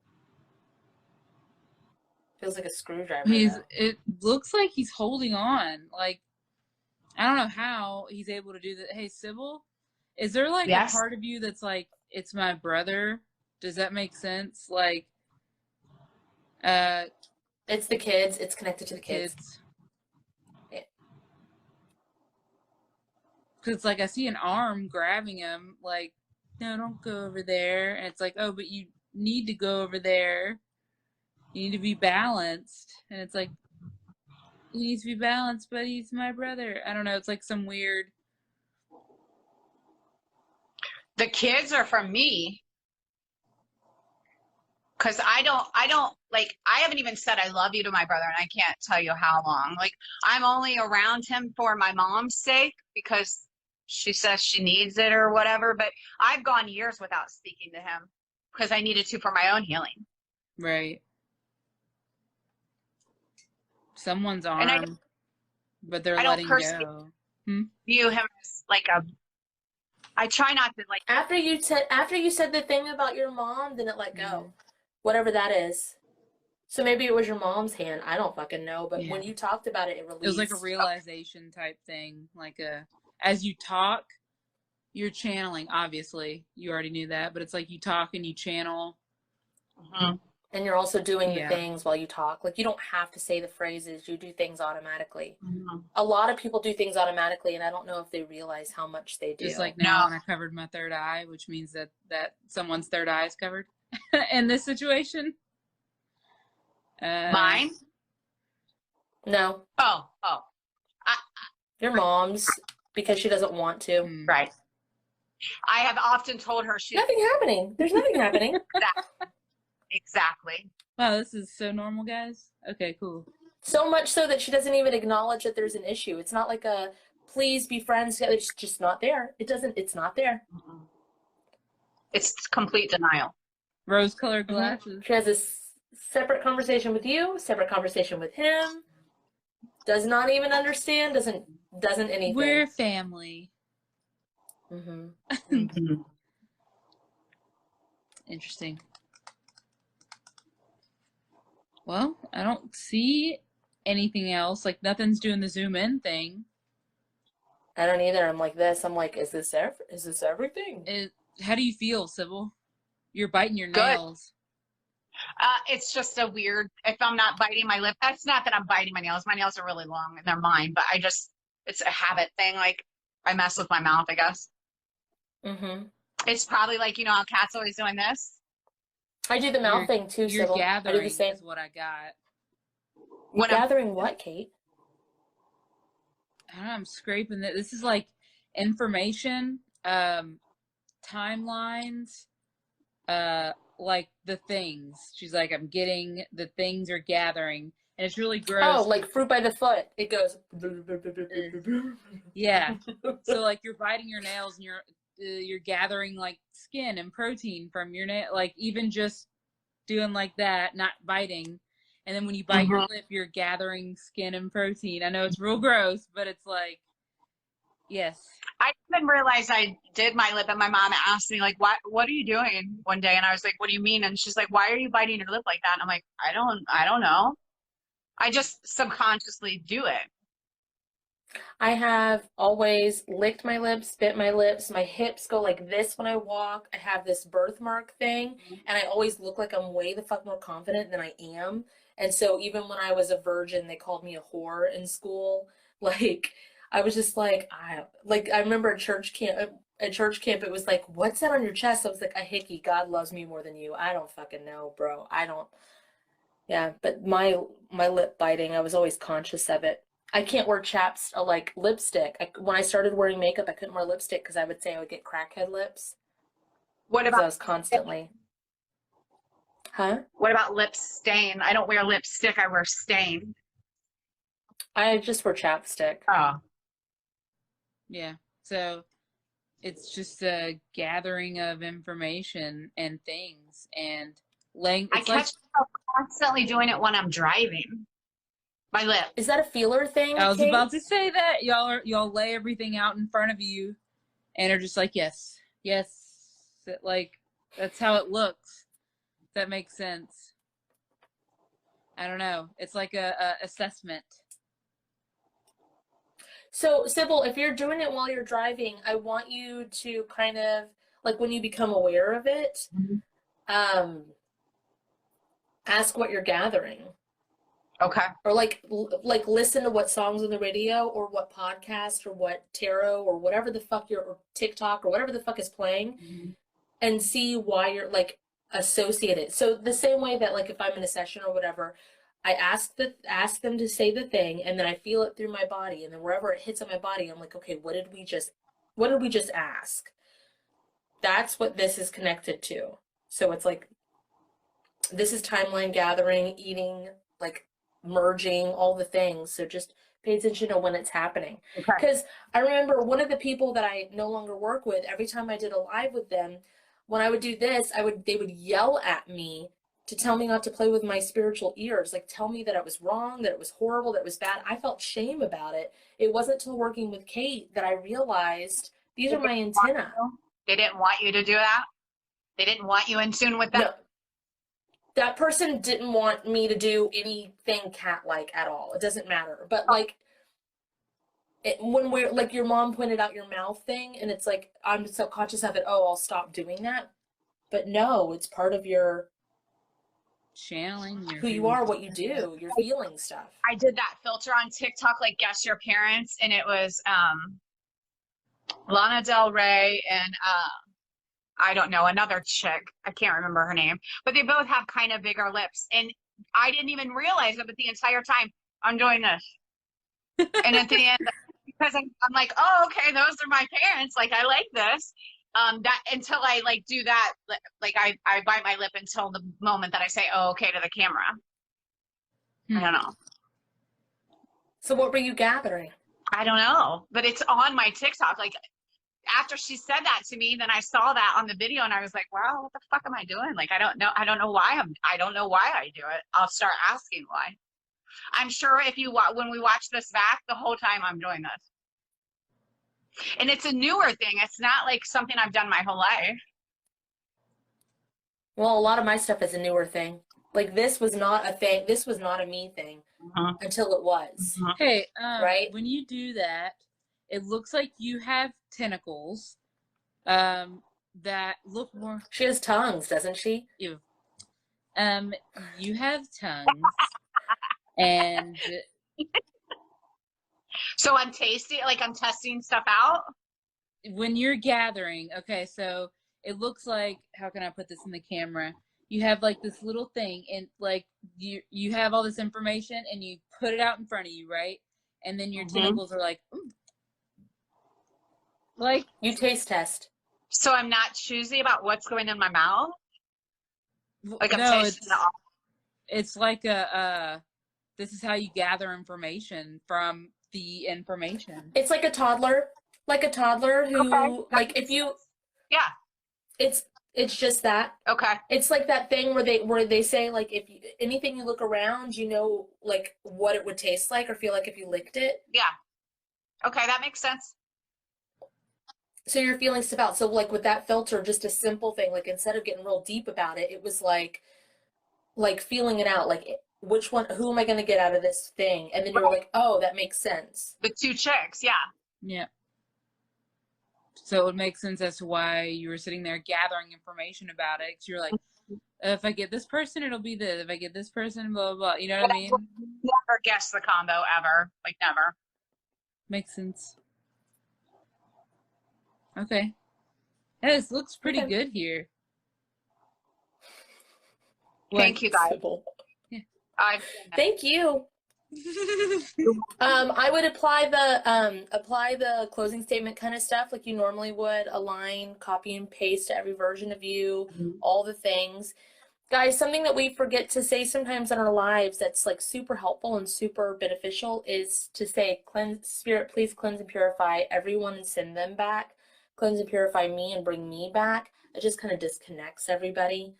Feels like a screwdriver. It looks like he's holding on. Like, I don't know how he's able to do that. Hey, Sybil, is there like a part of you that's like, it's my brother? Does that make sense? Like, it's the kids. It's connected to the kids. Because, like, I see an arm grabbing him, like, no, don't go over there. And it's like, oh, but you need to go over there. You need to be balanced. And it's like, he needs to be balanced, but he's my brother. I don't know. It's like some weird. The kids are from me. Because I haven't even said I love you to my brother, and I can't tell you how long. Like, I'm only around him for my mom's sake because she says she needs it or whatever. But I've gone years without speaking to him because I needed to for my own healing. Right. Someone's arm. but they're I don't letting personally go. Hmm? view him as like a. I try not to like. After you said the thing about your mom, then it let go. Whatever that is. So maybe it was your mom's hand. I don't fucking know. But Yeah. when you talked about it, it It was like released. a realization type thing. Like as you talk, you're channeling. Obviously, you already knew that, but it's like you talk and you channel. And you're also doing the Yeah. things while you talk. Like, you don't have to say the phrases. You do things automatically. Mhm. A lot of people do things automatically, and I don't know if they realize how much they do. Just like now, when I covered my third eye, which means that someone's third eye is covered in this situation. Mine? No. Oh. Your mom's, because she doesn't want to. Right. I have often told her Nothing happening. There's nothing happening. Exactly. Wow, this is so normal, guys. Okay, cool. So much so that she doesn't even acknowledge that there's an issue. It's not like a please be friends. It's just not there. It's not there. It's complete denial. Rose-colored glasses. She has a separate conversation with you, separate conversation with him. Does not even understand, doesn't anything. We're family. Interesting. Well, I don't see anything else. Like, nothing's doing the zoom in thing. I don't either. I'm like this. I'm like, is this everything? How do you feel, Sybil? You're biting your Good. nails. It's just a weird, if I'm not biting my lip, that's not that I'm biting my nails. My nails are really long and they're mine, but it's a habit thing. Like, I mess with my mouth, I guess. It's probably like, how Kat's always doing this. I do the mouth thing too, You're Sybil. gathering I do the same. is what I got. Gathering what, Kate? I don't know, I'm scraping it. This is like information, timelines, like the things. She's like, I'm getting the things are gathering, and it's really gross. Oh, like fruit by the foot. It goes. Yeah. So like you're biting your nails and you're gathering like skin and protein from your nail, like even just doing like that, not biting. And then when you bite your lip, you're gathering skin and protein. I know it's real gross, but it's like, yes. I didn't realize I did my lip, and my mom asked me, like, what are you doing one day? And I was like, what do you mean? And she's like, why are you biting your lip like that? And I'm like, I don't know. I just subconsciously do it. I have always licked my lips, bit my lips. My hips go like this when I walk. I have this birthmark thing, and I always look like I'm way the fuck more confident than I am. And so even when I was a virgin, they called me a whore in school. Like, I was just like, I remember at church camp, it was like, what's that on your chest? I was like, a hickey. God loves me more than you. I don't fucking know, bro. I don't. Yeah, but my lip biting, I was always conscious of it. I can't wear like lipstick. When I started wearing makeup, I couldn't wear lipstick because I would say I would get crackhead lips. What about? I was constantly. Huh? What about lip stain? I don't wear lipstick. I wear stain. I just wear chapstick. Oh. Yeah. So it's just a gathering of information and things and I catch myself constantly doing it when I'm driving. My lip. Is that a feeler thing? I was Kate? about to say that y'all lay everything out in front of you and are just like, yes, like that's how it looks. If that makes sense. I don't know. It's like a assessment. So, Sybil, if you're doing it while you're driving, I want you to kind of, like, when you become aware of it, ask what you're gathering. Okay. Or like listen to what songs on the radio or what podcast or what tarot or whatever the fuck or TikTok or whatever the fuck is playing, and see why you're like associate it. So the same way that like if I'm in a session or whatever, I ask them to say the thing, and then I feel it through my body, and then wherever it hits on my body, I'm like, okay, what did we just ask? That's what this is connected to. So it's like, this is timeline gathering, eating, like merging, all the things. So just pay attention to when it's happening. Because I remember one of the people that I no longer work with, every time I did a live with them, when I would do this, they would yell at me to tell me not to play with my spiritual ears, like tell me that it was wrong, that it was horrible, that it was bad. I felt shame about it. It wasn't till working with Kate that I realized these are my antenna. They didn't want you to do that? They didn't want you in tune with them? No, that person didn't want me to do anything cat-like at all. It doesn't matter. But like, when we're like, your mom pointed out your mouth thing, and it's like, I'm subconscious of it. Oh, I'll stop doing that. But no, it's part of your channeling who you are, what you do, your feeling stuff. I did that filter on TikTok, like Guess Your Parents, and it was Lana Del Rey and I don't know, another chick. I can't remember her name, but they both have kind of bigger lips, and I didn't even realize it, but the entire time I'm doing this, and at the end, because I'm like, oh, okay, those are my parents. Like, I like this. That until I like do that, like I bite my lip until the moment that I say, oh, okay, to the camera. I don't know. So what were you gathering? I don't know, but it's on my TikTok. Like, after she said that to me, then I saw that on the video, and I was like, wow, what the fuck am I doing? Like, I don't know why I do it. I'll start asking why. I'm sure if you when we watch this back, the whole time I'm doing this. And it's a newer thing. It's not like something I've done my whole life. Well, a lot of my stuff is a newer thing. Like, this was not a thing. This was not a me thing until it was. Hey, right? When you do that, it looks like you have tentacles that look more. She has tongues, doesn't she? You have tongues, and so I'm tasting, like I'm testing stuff out. When you're gathering, okay, so it looks like, how can I put this in the camera? You have like this little thing, and like you have all this information, and you put it out in front of you, right? And then your tentacles are like, ooh. Like, you taste test. So I'm not choosy about what's going in my mouth. Like, I'm tasting it all. It's like this is how you gather information from the information. It's like a toddler who, like, if you, it's just that. Okay. It's like that thing where they say, like, if you, anything you look around, you know, like, what it would taste like or feel like if you licked it. Yeah. Okay, that makes sense. So you're feeling stuff out. So, like, with that filter, just a simple thing, like, instead of getting real deep about it, it was like feeling it out, like, which one, who am I going to get out of this thing? And then you're like, oh, that makes sense. The two chicks, yeah. Yeah. So it would make sense as to why you were sitting there gathering information about it. 'Cause you're like, if I get this person, it'll be this. If I get this person, blah, blah, blah. You know what I mean? Never guess the combo ever. Like, never. Makes sense. Okay. Yeah, this looks pretty good here. Thank you, guys. Yeah. Thank you. I would apply the closing statement kind of stuff like you normally would. Align, copy and paste to every version of you, all the things. Guys, something that we forget to say sometimes in our lives that's like super helpful and super beneficial is to say, cleanse, Spirit, please cleanse and purify everyone and send them back. Cleanse and purify me and bring me back. It just kind of disconnects everybody.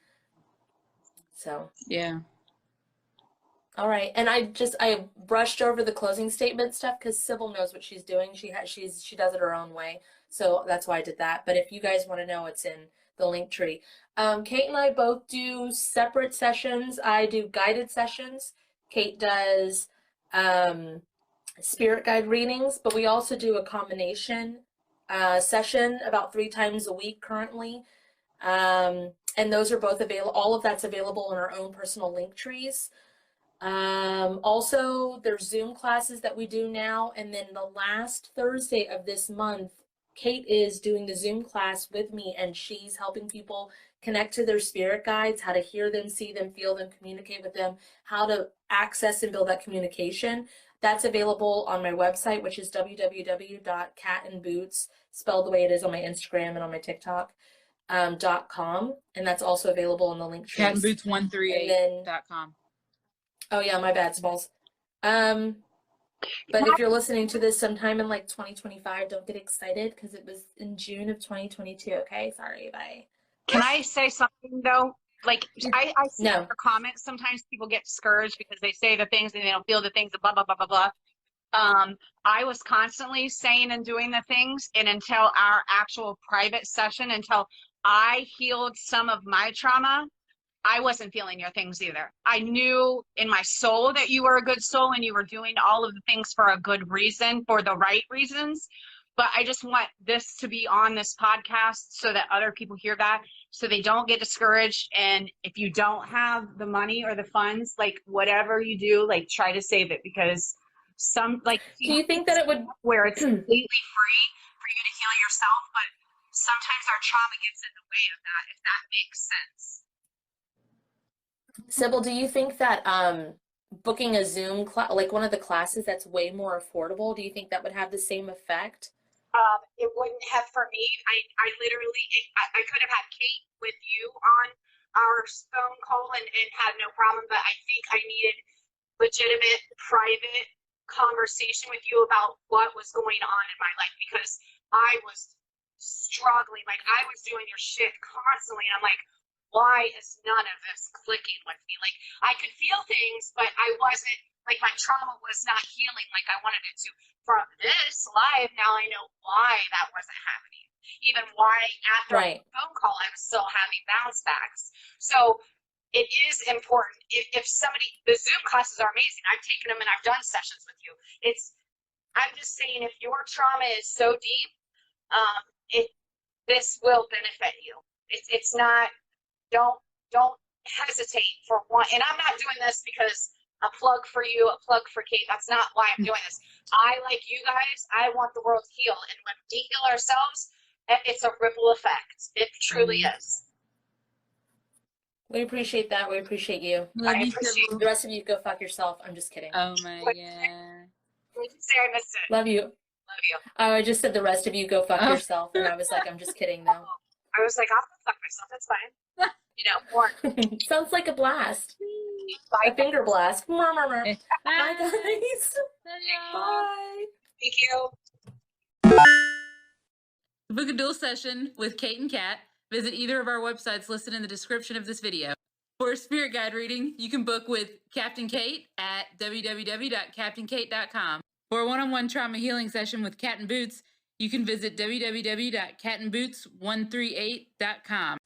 So. Yeah. All right, and I brushed over the closing statement stuff because Sybil knows what she's doing. She does it her own way, so that's why I did that. But if you guys want to know, it's in the link tree. Kate and I both do separate sessions. I do guided sessions. Kate does spirit guide readings, but we also do a combination session about 3 times a week currently. And those are both available. All of that's available in our own personal link trees. Also, there's Zoom classes that we do now, and then the last Thursday of this month, Kate is doing the Zoom class with me, and she's helping people connect to their spirit guides, how to hear them, see them, feel them, communicate with them, how to access and build that communication. That's available on my website, which is www.catandboots, spelled the way it is on my Instagram and on my TikTok, .com, and that's also available in the link trees. Catandboots138.com. Oh yeah, my bad, Smalls. But if you're listening to this sometime in like 2025, don't get excited because it was in June of 2022. Okay, sorry, bye. Can I say something though? Like, I see No. your comments. Sometimes people get discouraged because they say the things and they don't feel the things, blah, blah, blah, blah, blah. I was constantly saying and doing the things, and until our actual private session, until I healed some of my trauma, I wasn't feeling your things either. I knew in my soul that you were a good soul and you were doing all of the things for a good reason, for the right reasons. But I just want this to be on this podcast so that other people hear that, so they don't get discouraged. And if you don't have the money or the funds, like whatever you do, like try to save it, because some, like, Do you think that it would where it's completely free for you to heal yourself, but sometimes our trauma gets in the way of that, if that makes sense. Sybil, do you think that booking a Zoom class, like one of the classes that's way more affordable, do you think that would have the same effect? It wouldn't have for me. I literally, I could have had Kate with you on our phone call and had no problem, but I think I needed legitimate, private conversation with you about what was going on in my life, because I was struggling. Like, I was doing your shit constantly, and I'm like, why is none of this clicking with me? Like, I could feel things, but I wasn't, like, my trauma was not healing like I wanted it to. From this live, now I know why that wasn't happening. Even why after Right. a phone call, I was still having bounce backs. So it is important. If somebody, the Zoom classes are amazing. I've taken them and I've done sessions with you. I'm just saying, if your trauma is so deep, this will benefit you. It's not, don't hesitate for one. And I'm not doing this because a plug for you, a plug for Kate. That's not why I'm doing this. I, like you guys, I want the world to heal. And when we heal ourselves, it's a ripple effect. It truly is. We appreciate that. We appreciate you. Love I you, appreciate Sybil. The rest of you go fuck yourself. I'm just kidding. Oh my god. Did you say I missed it? Love you. Love you. I just said the rest of you go fuck Oh. yourself, and I was like, I'm just kidding now. I was like, I'll go fuck myself. That's fine. You know, more. Sounds like a blast. Bye. A finger blast. Bye, Bye. guys. Bye. Bye. Thank you. To book a dual session with Kate and Kat, visit either of our websites listed in the description of this video. For a spirit guide reading, you can book with Captain Kate at www.captainkate.com. For a one-on-one trauma healing session with Cat and Boots, you can visit www.catandboots138.com.